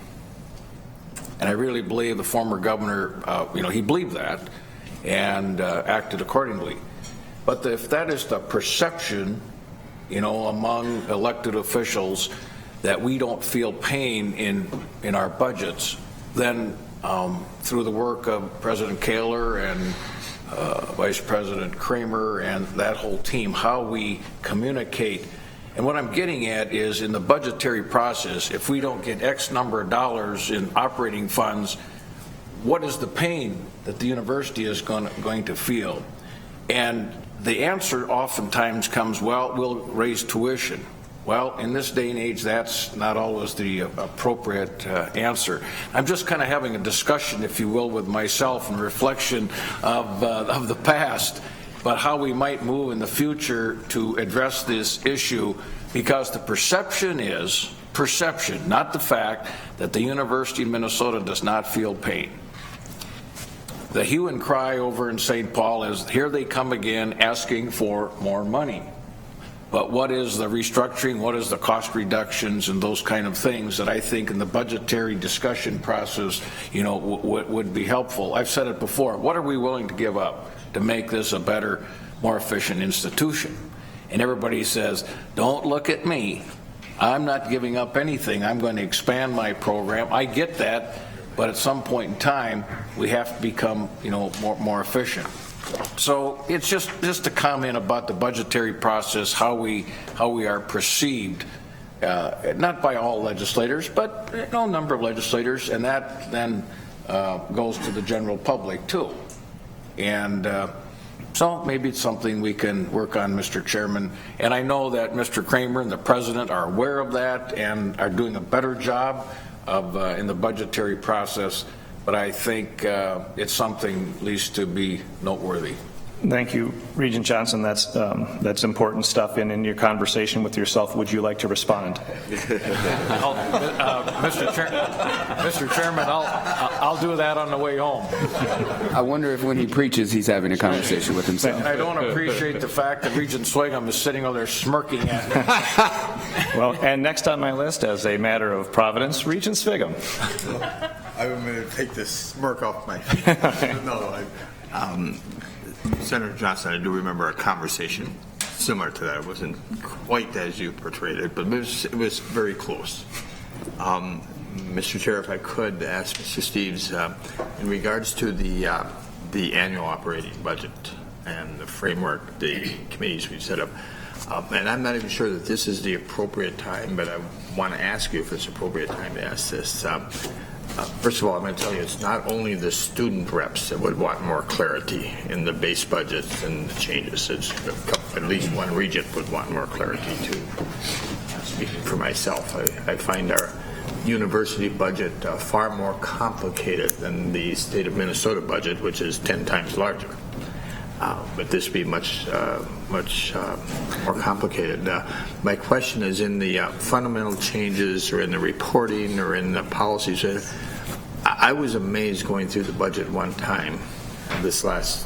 And I really believe the former governor, he believed that and acted accordingly. But if that is the perception, among elected officials that we don't feel pain in our budgets, then through the work of President Kaler and Vice President Kramer and that whole team, how we communicate. And what I'm getting at is in the budgetary process, if we don't get X number of dollars in operating funds, what is the pain that the university is going to feel? And the answer oftentimes comes, well, we'll raise tuition. Well, in this day and age, that's not always the appropriate answer. I'm just kind of having a discussion, if you will, with myself and reflection of the past, but how we might move in the future to address this issue, because the perception is, not the fact, that the University of Minnesota does not feel pain. The hue and cry over in St. Paul is, here they come again asking for more money. But what is the restructuring, what is the cost reductions and those kind of things that I think in the budgetary discussion process, would be helpful. I've said it before, what are we willing to give up to make this a better, more efficient institution? And everybody says, don't look at me. I'm not giving up anything. I'm going to expand my program. I get that. But at some point in time, we have to become, more efficient. So it's just a comment about the budgetary process, how we are perceived, not by all legislators, but a number of legislators, and that then goes to the general public too. And so maybe it's something we can work on, Mr. Chairman. And I know that Mr. Kramer and the President are aware of that and are doing a better job in the budgetary process, but I think it's something at least to be noteworthy.
Thank you, Regent Johnson. That's important stuff. And in your conversation with yourself, would you like to respond?
Mr. Chairman, I'll do that on the way home.
I wonder if when he preaches, he's having a conversation with himself.
I don't appreciate the fact that Regent Swigum is sitting over there smirking at me.
Well, and next on my list, as a matter of providence, Regent Swigum.
I'm going to take this smirk off my face. Senator Johnson, I do remember a conversation similar to that. It wasn't quite as you portrayed it, but it was very close. Mr. Chair, if I could ask Mr. Steves, in regards to the annual operating budget and the framework, the committees we've set up, and I'm not even sure that this is the appropriate time, but I want to ask you if it's appropriate time to ask this. First of all, I'm going to tell you it's not only the student reps that would want more clarity in the base budgets and the changes. It's at least one regent would want more clarity too. Speaking for myself, I find our university budget far more complicated than the state of Minnesota budget, which is 10 times larger. But this be much more complicated. My question is in the fundamental changes or in the reporting or in the policies. I was amazed going through the budget one time this last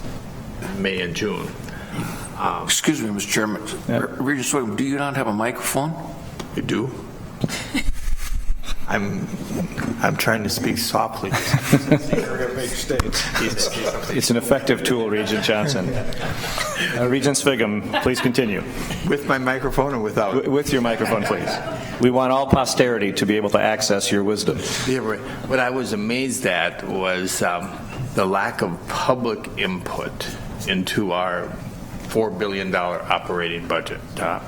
May and June.
Excuse me, Mr. Chairman. Regent Swigum, do you not have a microphone?
You do? I'm trying to speak softly.
It's an effective tool, Regent Johnson. Regent Swigum, please continue.
With my microphone or without?
With your microphone, please. We want all posterity to be able to access your wisdom.
Yeah, right. What I was amazed at was the lack of public input into our $4 billion operating budget. I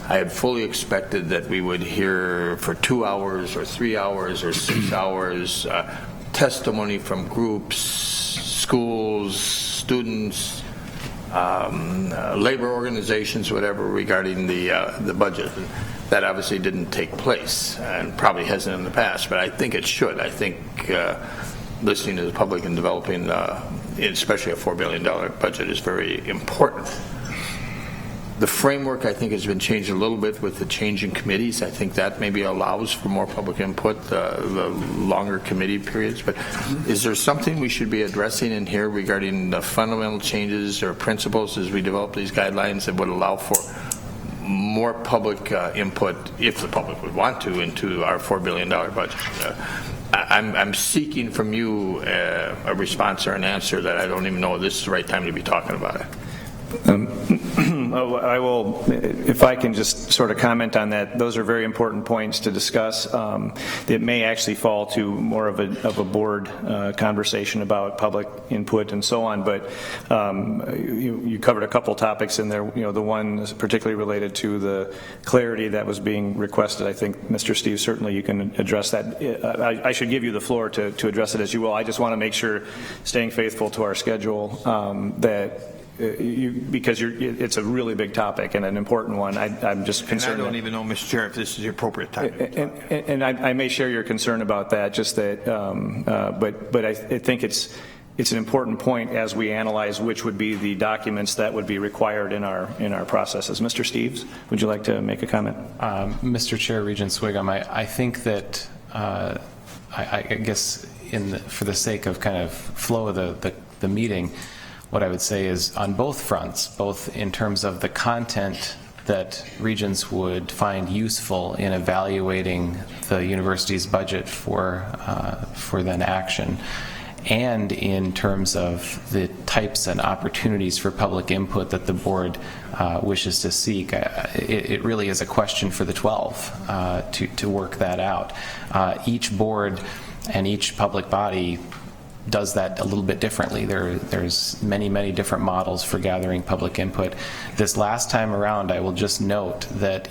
had fully expected that we would hear for 2 hours or 3 hours or 6 hours testimony from groups, schools, students, labor organizations, whatever, regarding the budget. That obviously didn't take place and probably hasn't in the past, but I think it should. I think listening to the public and developing, especially a $4 billion budget, is very important. The framework, I think, has been changed a little bit with the change in committees. I think that maybe allows for more public input, the longer committee periods. But is there something we should be addressing in here regarding the fundamental changes or principles as we develop these guidelines that would allow for more public input, if the public would want to, into our $4 billion budget? I'm seeking from you a response or an answer that I don't even know if this is the right time to be talking about it.
I will, if I can just sort of comment on that, those are very important points to discuss. It may actually fall to more of a board conversation about public input and so on, but you covered a couple topics in there. The one is particularly related to the clarity that was being requested. I think, Mr. Steve, certainly you can address that. I should give you the floor to address it as you will. I just want to make sure, staying faithful to our schedule, that because it's a really big topic and an important one. I'm just concerned.
And I don't even know, Mr. Chair, if this is the appropriate time.
And I may share your concern about that. Just that, but I think it's an important point as we analyze which would be the documents that would be required in our processes. Mr. Steves, would you like to make a comment?
Mr. Chair, Regent Swigum, I think that I guess for the sake of kind of flow of the meeting, what I would say is on both fronts, both in terms of the content that Regents would find useful in evaluating the university's budget for then action, and in terms of the types and opportunities for public input that the board wishes to seek. It really is a question for the 12 to work that out. Each board and each public body does that a little bit differently. There's many different models for gathering public input. This last time around, I will just note that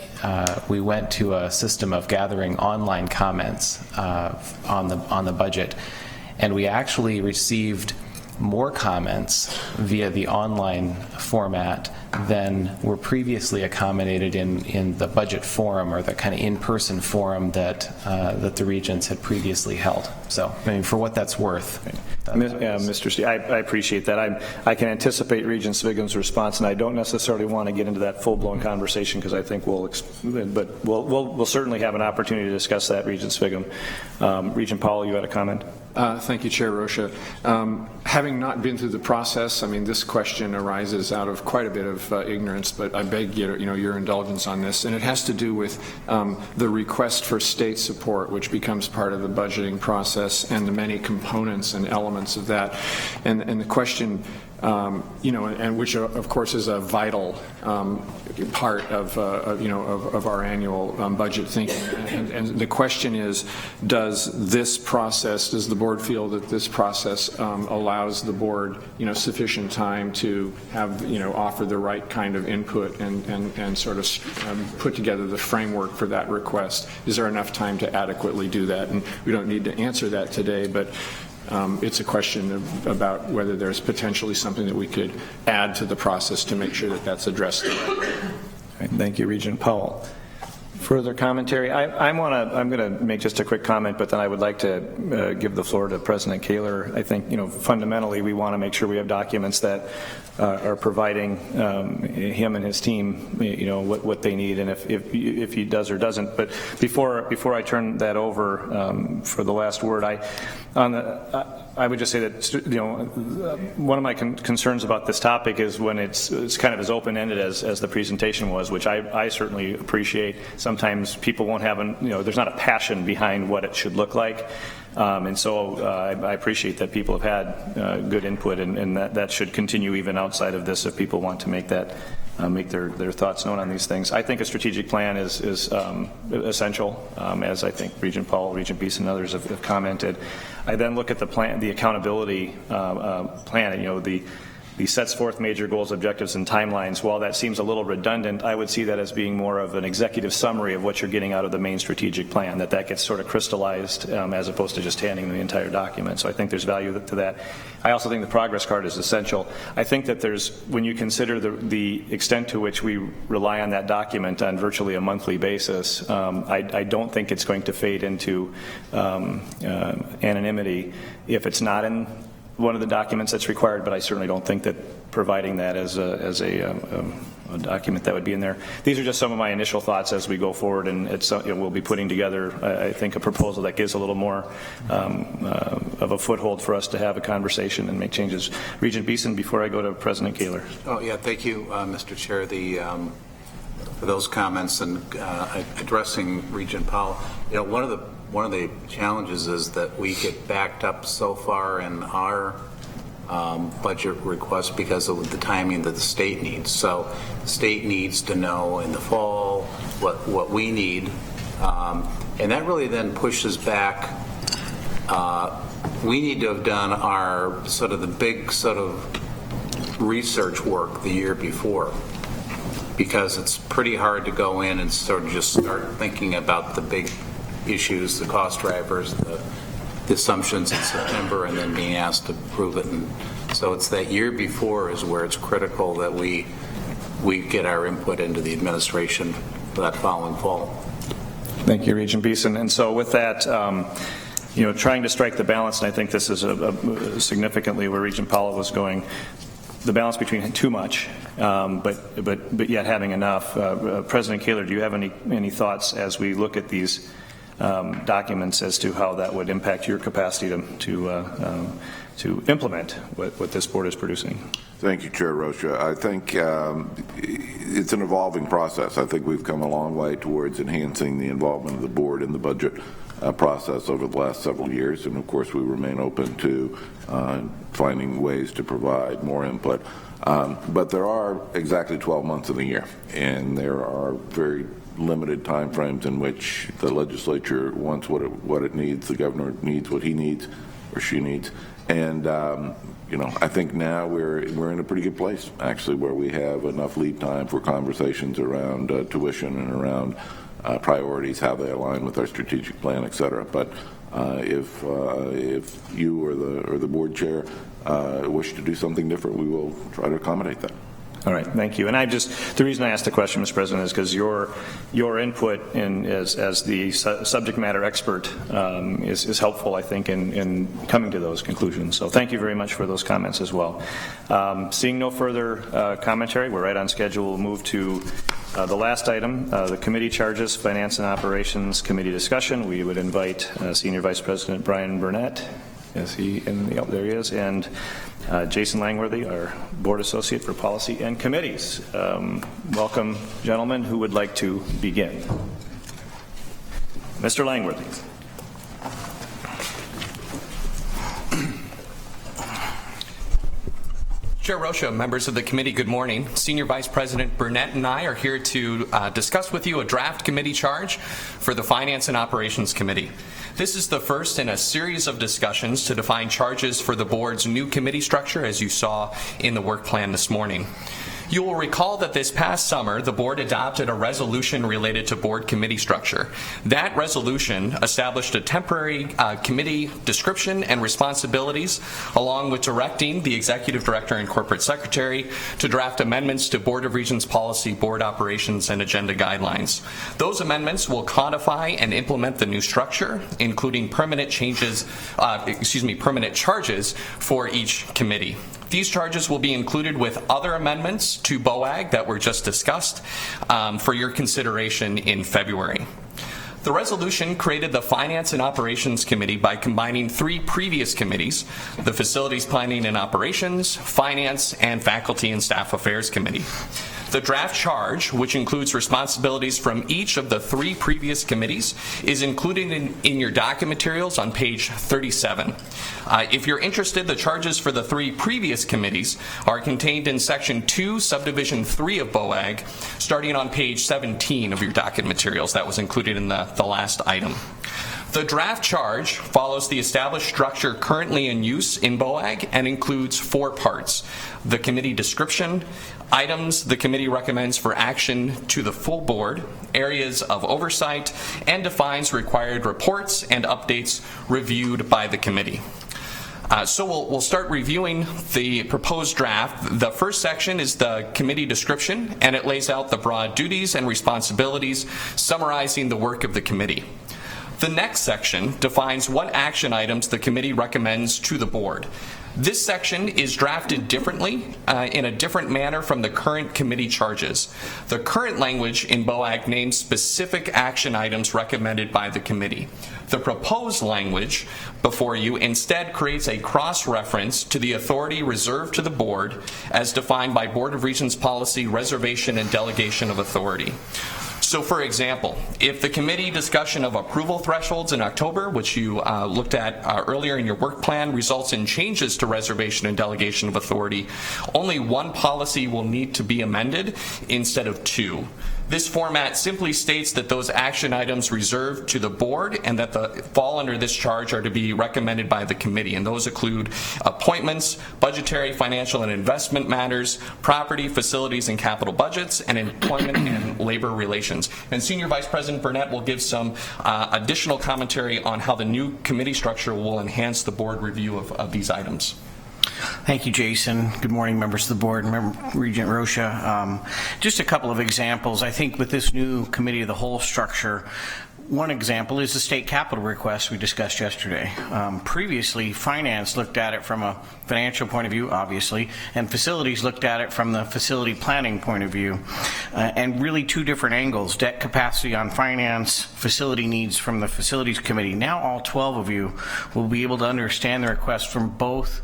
we went to a system of gathering online comments on the budget, and we actually received more comments via the online format than were previously accommodated in the budget forum, or the kind of in-person forum that the Regents had previously held. So, I mean, for what that's worth.
Mr. Steve, I appreciate that. I can anticipate Regent Swigum's response, and I don't necessarily want to get into that full-blown conversation because I think we'll certainly have an opportunity to discuss that, Regent Swigum. Regent Powell, you had a comment?
Thank you, Chair Rocha. Having not been through the process, I mean, this question arises out of quite a bit of ignorance, but I beg your indulgence on this, and it has to do with the request for state support, which becomes part of the budgeting process, and the many components and elements of that, and the question, and which of course is a vital part of our annual budget thinking. And the question is, does the board feel that this process allows the board sufficient time to have offer the right kind of input and sort of put together the framework for that request? Is there enough time to adequately do that? And we don't need to answer that today, but it's a question about whether there's potentially something that we could add to the process to make sure that that's addressed.
Right, thank you, Regent Powell. Further commentary? I'm going to make just a quick comment, but then I would like to give the floor to President Kaler. I think, fundamentally we want to make sure we have documents that are providing him and his team, what they need, and if he does or doesn't. But before I turn that over for the last word, I would just say that one of my concerns about this topic is when it's kind of as open-ended as the presentation was, which I certainly appreciate. Sometimes people won't have there's not a passion behind what it should look like, and so I appreciate that people have had good input, and that should continue even outside of this if people want to make their thoughts known on these things. I think a strategic plan is essential, as I think Regent Powell, Regent Beeson, and others have commented. I then look at the plan, the accountability plan. sets forth major goals, objectives, and timelines. While that seems a little redundant, I would see that as being more of an executive summary of what you're getting out of the main strategic plan, that gets sort of crystallized as opposed to just handing the entire document. So I think there's value to that. I also think the progress card is essential. I think that when you consider the extent to which we rely on that document on virtually a monthly basis, I don't think it's going to fade into anonymity if it's not in one of the documents that's required, but I certainly don't think that providing that as a document that would be in there. These are just some of my initial thoughts as we go forward, and we'll be putting together, I think, a proposal that gives a little more of a foothold for us to have a conversation and make changes. Regent Beeson, before I go to President Kaler.
Oh, yeah, thank you, Mr. Chair, for those comments and addressing Regent Powell. One of the challenges is that we get backed up so far in our budget request because of the timing that the state needs. So the state needs to know in the fall what we need, and that really then pushes back. We need to have done our the big research work the year before, because it's pretty hard to go in and just start thinking about the big issues, the cost drivers, the assumptions in September, and then being asked to prove it. And so it's that year before is where it's critical that we get our input into the administration for that following fall.
Thank you, Regent Beeson. And so with that, trying to strike the balance, and I think this is significantly where Regent Powell was going, the balance between too much, but yet having enough. President Kaler, do you have any thoughts as we look at these documents as to how that would impact your capacity to implement what this board is producing?
Thank you, Chair Rocha. I think it's an evolving process. I think we've come a long way towards enhancing the involvement of the board in the budget process over the last several years, and of course we remain open to finding ways to provide more input. But there are exactly 12 months in the year, and there are very limited time frames in which the legislature wants what it needs, the governor needs what he needs or she needs, and I think now we're in a pretty good place actually, where we have enough lead time for conversations around tuition and around priorities, how they align with our strategic plan, et cetera. But if you or the board chair wish to do something different, we will try to accommodate that.
All right, thank you. And the reason I asked the question, Mr. President, is because your input as the subject matter expert is helpful, I think, in coming to those conclusions. So thank you very much for those comments as well. Seeing no further commentary, we're right on schedule. We'll move to the last item, the committee charges, Finance and Operations Committee discussion. We would invite Senior Vice President Brian Burnett. Is he in the, there he is, and Jason Langworthy, our Board Associate for Policy and Committees. Welcome, gentlemen. Who would like to begin? Mr. Langworthy.
Chair Rocha, members of the committee, good morning. Senior Vice President Burnett and I are here to discuss with you a draft committee charge for the Finance and Operations Committee. This is the first in a series of discussions to define charges for the board's new committee structure, as you saw in the work plan this morning. You will recall that this past summer, the board adopted a resolution related to board committee structure. That resolution established a temporary committee description and responsibilities, along with directing the executive director and corporate secretary to draft amendments to Board of Regents policy, board operations, and agenda guidelines. Those amendments will codify and implement the new structure, including permanent charges for each committee. These charges will be included with other amendments to BOAG that were just discussed for your consideration in February. The resolution created the Finance and Operations Committee by combining three previous committees, the Facilities Planning and Operations, Finance, and Faculty and Staff Affairs Committee. The draft charge, which includes responsibilities from each of the three previous committees, is included in your document materials on page 37. If you're interested, the charges for the three previous committees are contained in Section 2, Subdivision 3 of BOAG, starting on page 17 of your document materials. That was included in the last item. The draft charge follows the established structure currently in use in BOAG and includes 4 parts: the committee description, items the committee recommends for action to the full board, areas of oversight, and defines required reports and updates reviewed by the committee. So we'll start reviewing the proposed draft. The first section is the committee description, and it lays out the broad duties and responsibilities, summarizing the work of the committee. The next section defines what action items the committee recommends to the board. This section is drafted differently, in a different manner from the current committee charges. The current language in BOAG names specific action items recommended by the committee. The proposed language before you instead creates a cross-reference to the authority reserved to the board as defined by Board of Regents policy, reservation, and delegation of authority. So, for example, if the committee discussion of approval thresholds in October, which you looked at earlier in your work plan, results in changes to reservation and delegation of authority, only one policy will need to be amended instead of 2. This format simply states that those action items reserved to the board and that fall under this charge are to be recommended by the committee, and those include appointments, budgetary, financial, and investment matters, property, facilities, and capital budgets, and employment and labor relations. And Senior Vice President Burnett will give some additional commentary on how the new committee structure will enhance the board review of these items.
Thank you, Jason. Good morning, members of the board, Regent Rocha. Just a couple of examples. I think with this new committee of the whole structure, one example is the state capital request we discussed yesterday. Previously, finance looked at it from a financial point of view, obviously, and facilities looked at it from the facility planning point of view, and really 2 different angles: debt capacity on finance, facility needs from the facilities committee. Now all 12 of you will be able to understand the request from both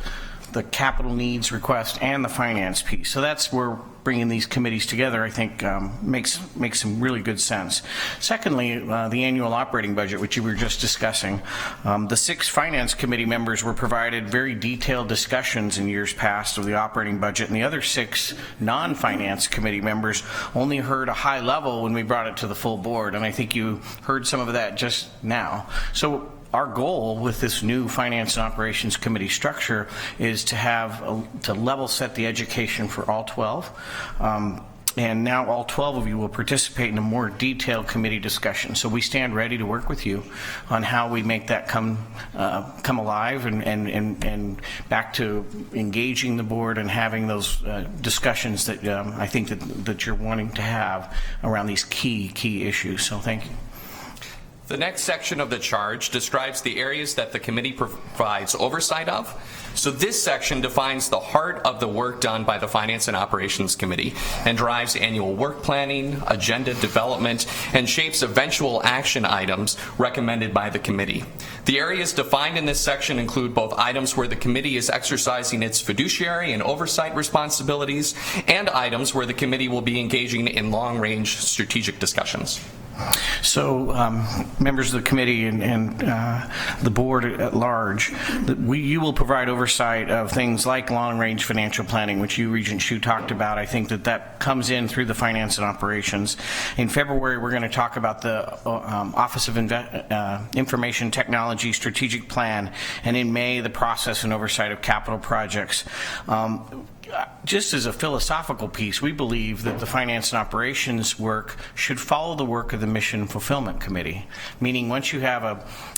the capital needs request and the finance piece. So that's where bringing these committees together, I think, makes some really good sense. Secondly, the annual operating budget, which you were just discussing. The 6 finance committee members were provided very detailed discussions in years past of the operating budget, and the other 6 non-finance committee members only heard a high level when we brought it to the full board, and I think you heard some of that just now. So our goal with this new Finance and Operations Committee structure is to level set the education for all 12. And now all 12 of you will participate in a more detailed committee discussion. So we stand ready to work with you on how we make that come alive and back to engaging the board and having those discussions that I think that you're wanting to have around these key issues. So thank you.
The next section of the charge describes the areas that the committee provides oversight of. So this section defines the heart of the work done by the Finance and Operations Committee and drives annual work planning, agenda development, and shapes eventual action items recommended by the committee. The areas defined in this section include both items where the committee is exercising its fiduciary and oversight responsibilities and items where the committee will be engaging in long-range strategic discussions.
So, members of the committee and the board at large, you will provide oversight of things like long-range financial planning, which you, Regent Hsu, talked about. I think that comes in through the Finance and Operations. In February, we're going to talk about the Office of Information Technology Strategic Plan, and in May, the process and oversight of capital projects. Just as a philosophical piece, we believe that the Finance and Operations work should follow the work of the Mission Fulfillment Committee, meaning once you have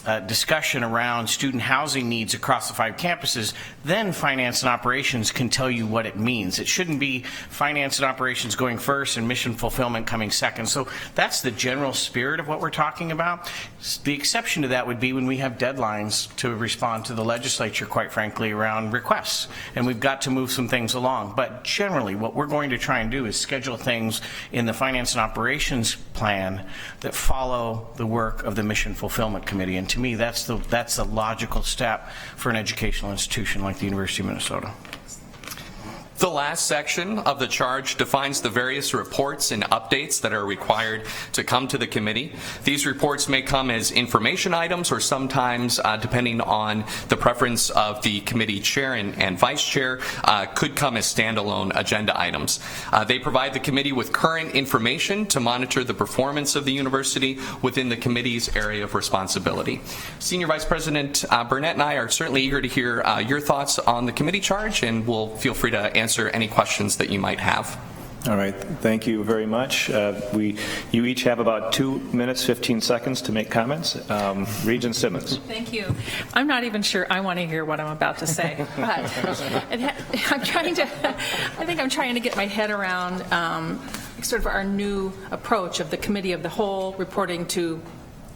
a discussion around student housing needs across the 5 campuses, then Finance and Operations can tell you what it means. It shouldn't be Finance and Operations going first and Mission Fulfillment coming second. So that's the general spirit of what we're talking about. The exception to that would be when we have deadlines to respond to the legislature, quite frankly, around requests, and we've got to move some things along. But generally, what we're going to try and do is schedule things in the Finance and Operations plan that follow the work of the Mission Fulfillment Committee. And to me, that's the logical step for an educational institution like the University of Minnesota.
The last section of the charge defines the various reports and updates that are required to come to the committee. These reports may come as information items or sometimes, depending on the preference of the committee chair and vice chair, could come as standalone agenda items. They provide the committee with current information to monitor the performance of the university within the committee's area of responsibility. Senior Vice President Burnett and I are certainly eager to hear your thoughts on the committee charge, and we'll feel free to answer any questions that you might have.
All right, thank you very much. You each have about 2 minutes, 15 seconds to make comments. Regent Simmons.
Thank you. I'm not even sure I want to hear what I'm about to say, but I think I'm trying to get my head around sort of our new approach of the Committee of the Whole reporting to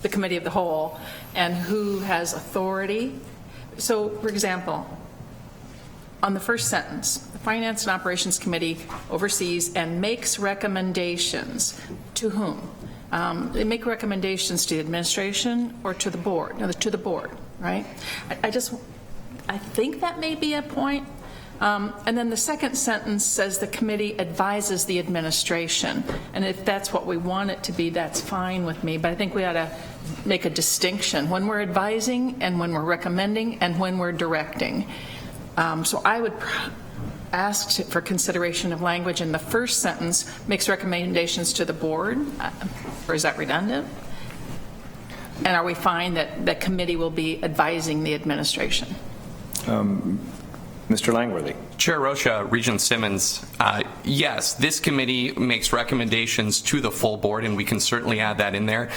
the Committee of the Whole and who has authority. So, for example, on the first sentence, the Finance and Operations Committee oversees and makes recommendations to whom? They make recommendations to the administration or to the board? No, to the board, right? I think that may be a point. And then the second sentence says the committee advises the administration. And if that's what we want it to be, that's fine with me. But I think we ought to make a distinction when we're advising and when we're recommending and when we're directing. So I would ask for consideration of language in the first sentence, makes recommendations to the board, or is that redundant? And are we fine that the committee will be advising the administration?
Mr. Langworthy.
Chair Rocha, Regent Simmons, yes, this committee makes recommendations to the full board, and we can certainly add that in there.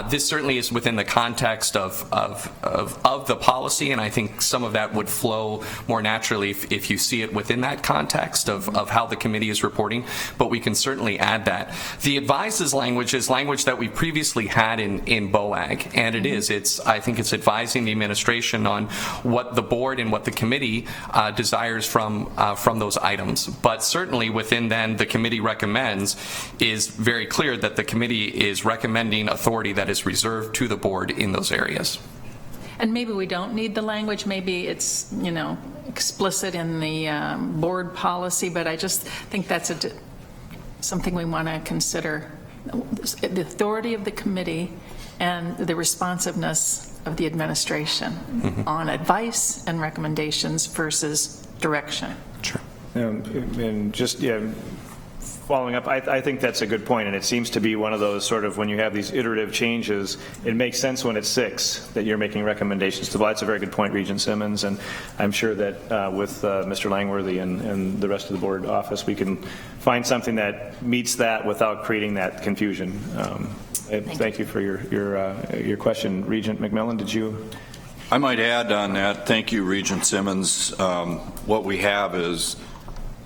This certainly is within the context of the policy, and I think some of that would flow more naturally if you see it within that context of how the committee is reporting, but we can certainly add that. The advises language is language that we previously had in BOAG, and it is. I think it's advising the administration on what the board and what the committee desires from those items. But certainly within then the committee recommends is very clear that the committee is recommending authority that is reserved to the board in those areas.
And maybe we don't need the language, maybe it's, explicit in the board policy, but I just think that's something we want to consider. The authority of the committee and the responsiveness of the administration on advice and recommendations versus direction.
Sure. And just following up, I think that's a good point, and it seems to be one of those sort of when you have these iterative changes, it makes sense when it's 6 that you're making recommendations to. Well, that's a very good point, Regent Simmons, and I'm sure that with Mr. Langworthy and the rest of the board office, we can find something that meets that without creating that confusion. Thank you for your question. Regent McMillan, did you?
I might add on that, thank you, Regent Simmons. What we have is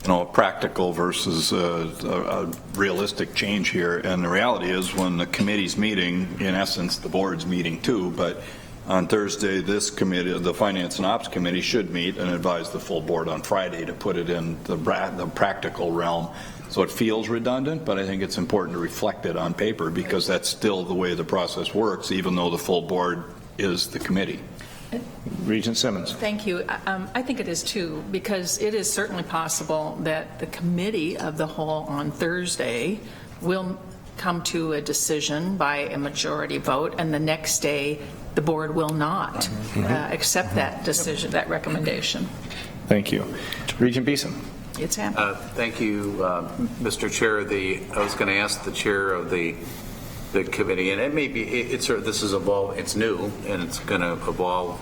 a practical versus a realistic change here, and the reality is when the committee's meeting, in essence the board's meeting too, but on Thursday this committee, the Finance and Ops Committee, should meet and advise the full board on Friday to put it in the practical realm. So it feels redundant, but I think it's important to reflect it on paper because that's still the way the process works, even though the full board is the committee.
Regent Simmons.
Thank you. I think it is too, because it is certainly possible that the committee of the whole on Thursday will come to a decision by a majority vote, and the next day the board will not accept that decision, that recommendation.
Thank you. Regent Beeson.
It's happening.
Thank you, Mr. Chair. I was going to ask the chair of the committee, and it may be this is evolve. It's new, and it's going to evolve.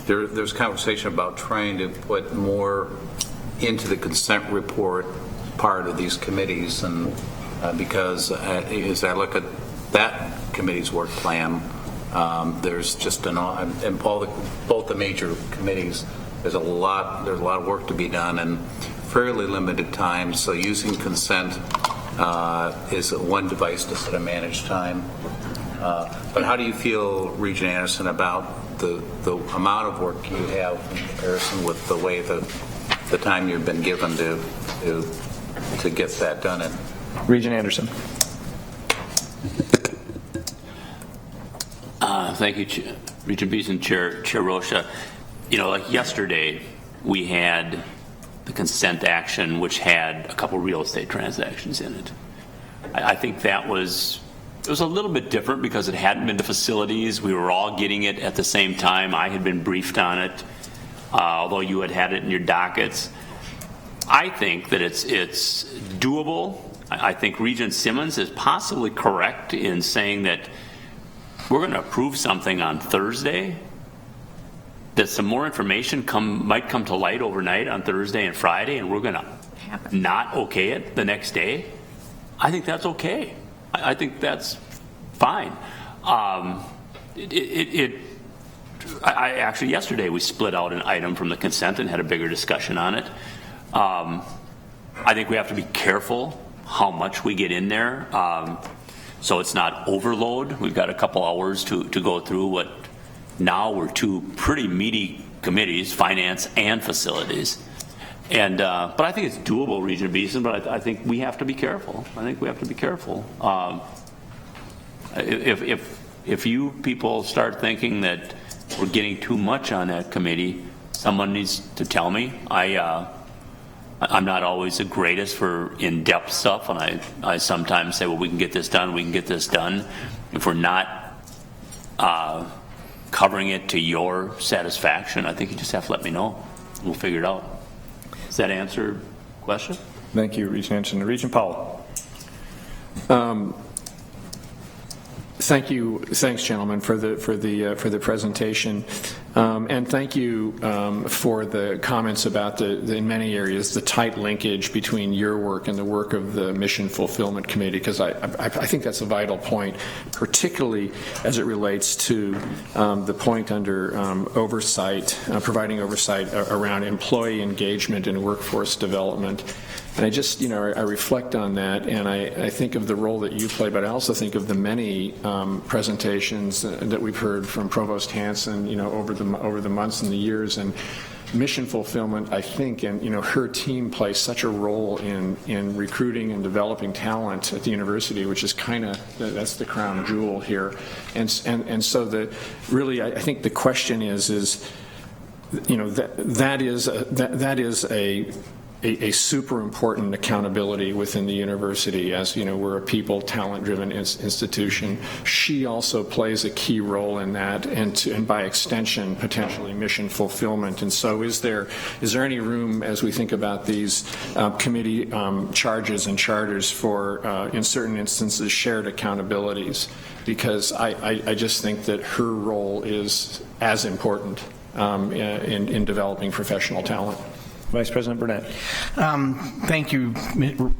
There's conversation about trying to put more into the consent report part of these committees, and because as I look at that committee's work plan, there's just and both the major committees, there's a lot of work to be done and fairly limited time. So using consent is one device to sort of manage time. But how do you feel, Regent Anderson, about the amount of work you have in comparison with the way the time you've been given to get that done in?
Regent Anderson.
Thank you, Regent Beeson, Chair Rocha. like yesterday, we had the consent action, which had a couple real estate transactions in it. I think it was a little bit different because it hadn't been to facilities. We were all getting it at the same time. I had been briefed on it, although you had it in your dockets. I think that it's doable. I think Regent Simmons is possibly correct in saying that we're going to approve something on Thursday, that some more information might come to light overnight on Thursday and Friday, and we're going to not okay it the next day. I think that's okay. I think that's fine. Actually, yesterday we split out an item from the consent and had a bigger discussion on it. I think we have to be careful how much we get in there, so it's not overload. We've got a couple hours to go through what now we're two pretty meaty committees, finance and facilities. And but I think it's doable, Regent Beeson, but I think we have to be careful. If you people start thinking that we're getting too much on that committee, someone needs to tell me. I'm not always the greatest for in-depth stuff, and I sometimes say, well, we can get this done. If we're not covering it to your satisfaction, I think you just have to let me know. We'll figure it out. Does that answer the question?
Thank you, Regent Hanson. Regent Powell.
Thanks, gentlemen, for the presentation, and thank you for the comments about in many areas the tight linkage between your work and the work of the Mission Fulfillment Committee, because I think that's a vital point, particularly as it relates to the point under oversight, providing oversight around employee engagement and workforce development. And I just, I reflect on that, and I think of the role that you play, but I also think of the many presentations that we've heard from Provost Hanson, over the months and the years. And mission fulfillment, I think, and her team plays such a role in recruiting and developing talent at the university, which is that's the crown jewel here. And so I think the question is that is a super important accountability within the university. As we're a people, talent-driven institution. She also plays a key role in that, and by extension, potentially mission fulfillment. And so, is there any room, as we think about these committee charges and charters, for, in certain instances, shared accountabilities? Because I just think that her role is as important in developing professional talent.
Vice President Burnett.
Thank you,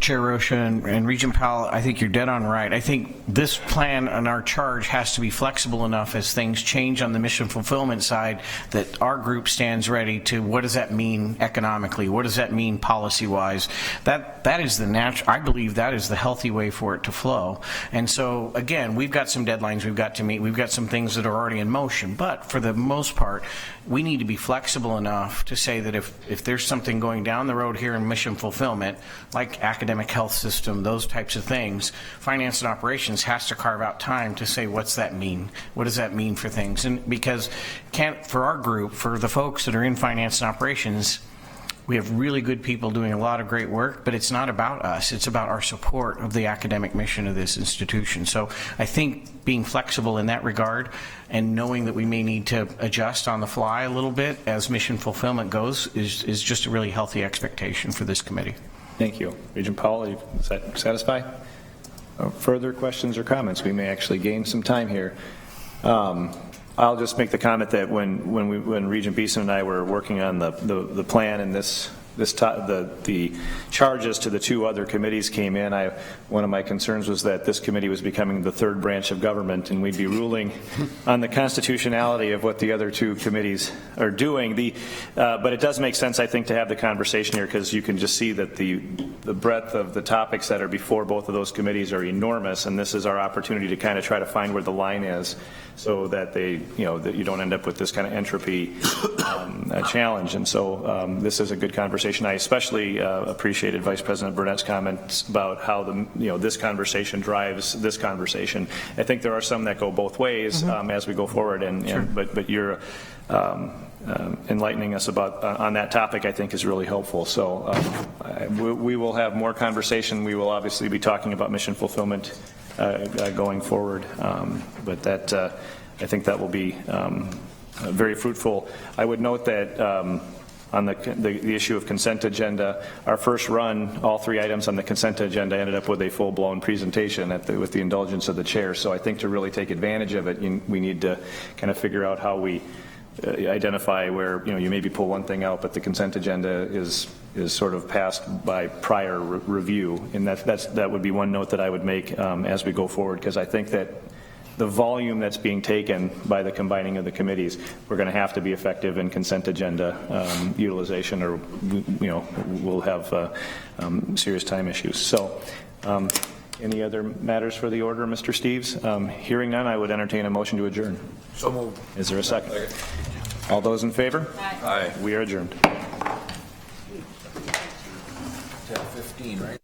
Chair Rocha and Regent Powell. I think you're dead on right. I think this plan and our charge has to be flexible enough as things change on the mission fulfillment side that our group stands ready to, what does that mean economically? What does that mean policy-wise? That is the natural, I believe that is the healthy way for it to flow. And so, again, we've got some deadlines we've got to meet. We've got some things that are already in motion. But for the most part, we need to be flexible enough to say that if there's something going down the road here in mission fulfillment, like academic health system, those types of things, finance and operations has to carve out time to say, what's that mean? What does that mean for things? And because for our group, for the folks that are in finance and operations, we have really good people doing a lot of great work, but it's not about us. It's about our support of the academic mission of this institution. So I think being flexible in that regard and knowing that we may need to adjust on the fly a little bit as mission fulfillment goes is just a really healthy expectation for this committee.
Thank you. Regent Powell, are you satisfied? Further questions or comments? We may actually gain some time here. I'll just make the comment that when Regent Beeson and I were working on the plan and the charges to the two other committees came in, one of my concerns was that this committee was becoming the third branch of government, and we'd be ruling on the constitutionality of what the other two committees are doing. But it does make sense, I think, to have the conversation here, because you can just see that the breadth of the topics that are before both of those committees are enormous, and this is our opportunity to kind of try to find where the line is, so that that you don't end up with this kind of entropy challenge. And so this is a good conversation. I especially appreciated Vice President Burnett's comments about how this conversation drives this conversation. I think there are some that go both ways as we go forward, but you're enlightening us about on that topic, I think, is really helpful. So we will have more conversation. We will obviously be talking about mission fulfillment going forward, but that I think that will be very fruitful. I would note that on the issue of consent agenda, our first run, all 3 items on the consent agenda ended up with a full-blown presentation with the indulgence of the chair. So I think to really take advantage of it, we need to kind of figure out how we identify where, you maybe pull one thing out, but the consent agenda is sort of passed by prior review. And that would be one note that I would make as we go forward, because I think that the volume that's being taken by the combining of the committees, we're going to have to be effective in consent agenda utilization, or we'll have serious time issues. So any other matters for the order, Mr. Steves? Hearing none, I would entertain a motion to adjourn.
So moved.
Is there a second? All those in favor?
Aye.
We are adjourned.
15, right?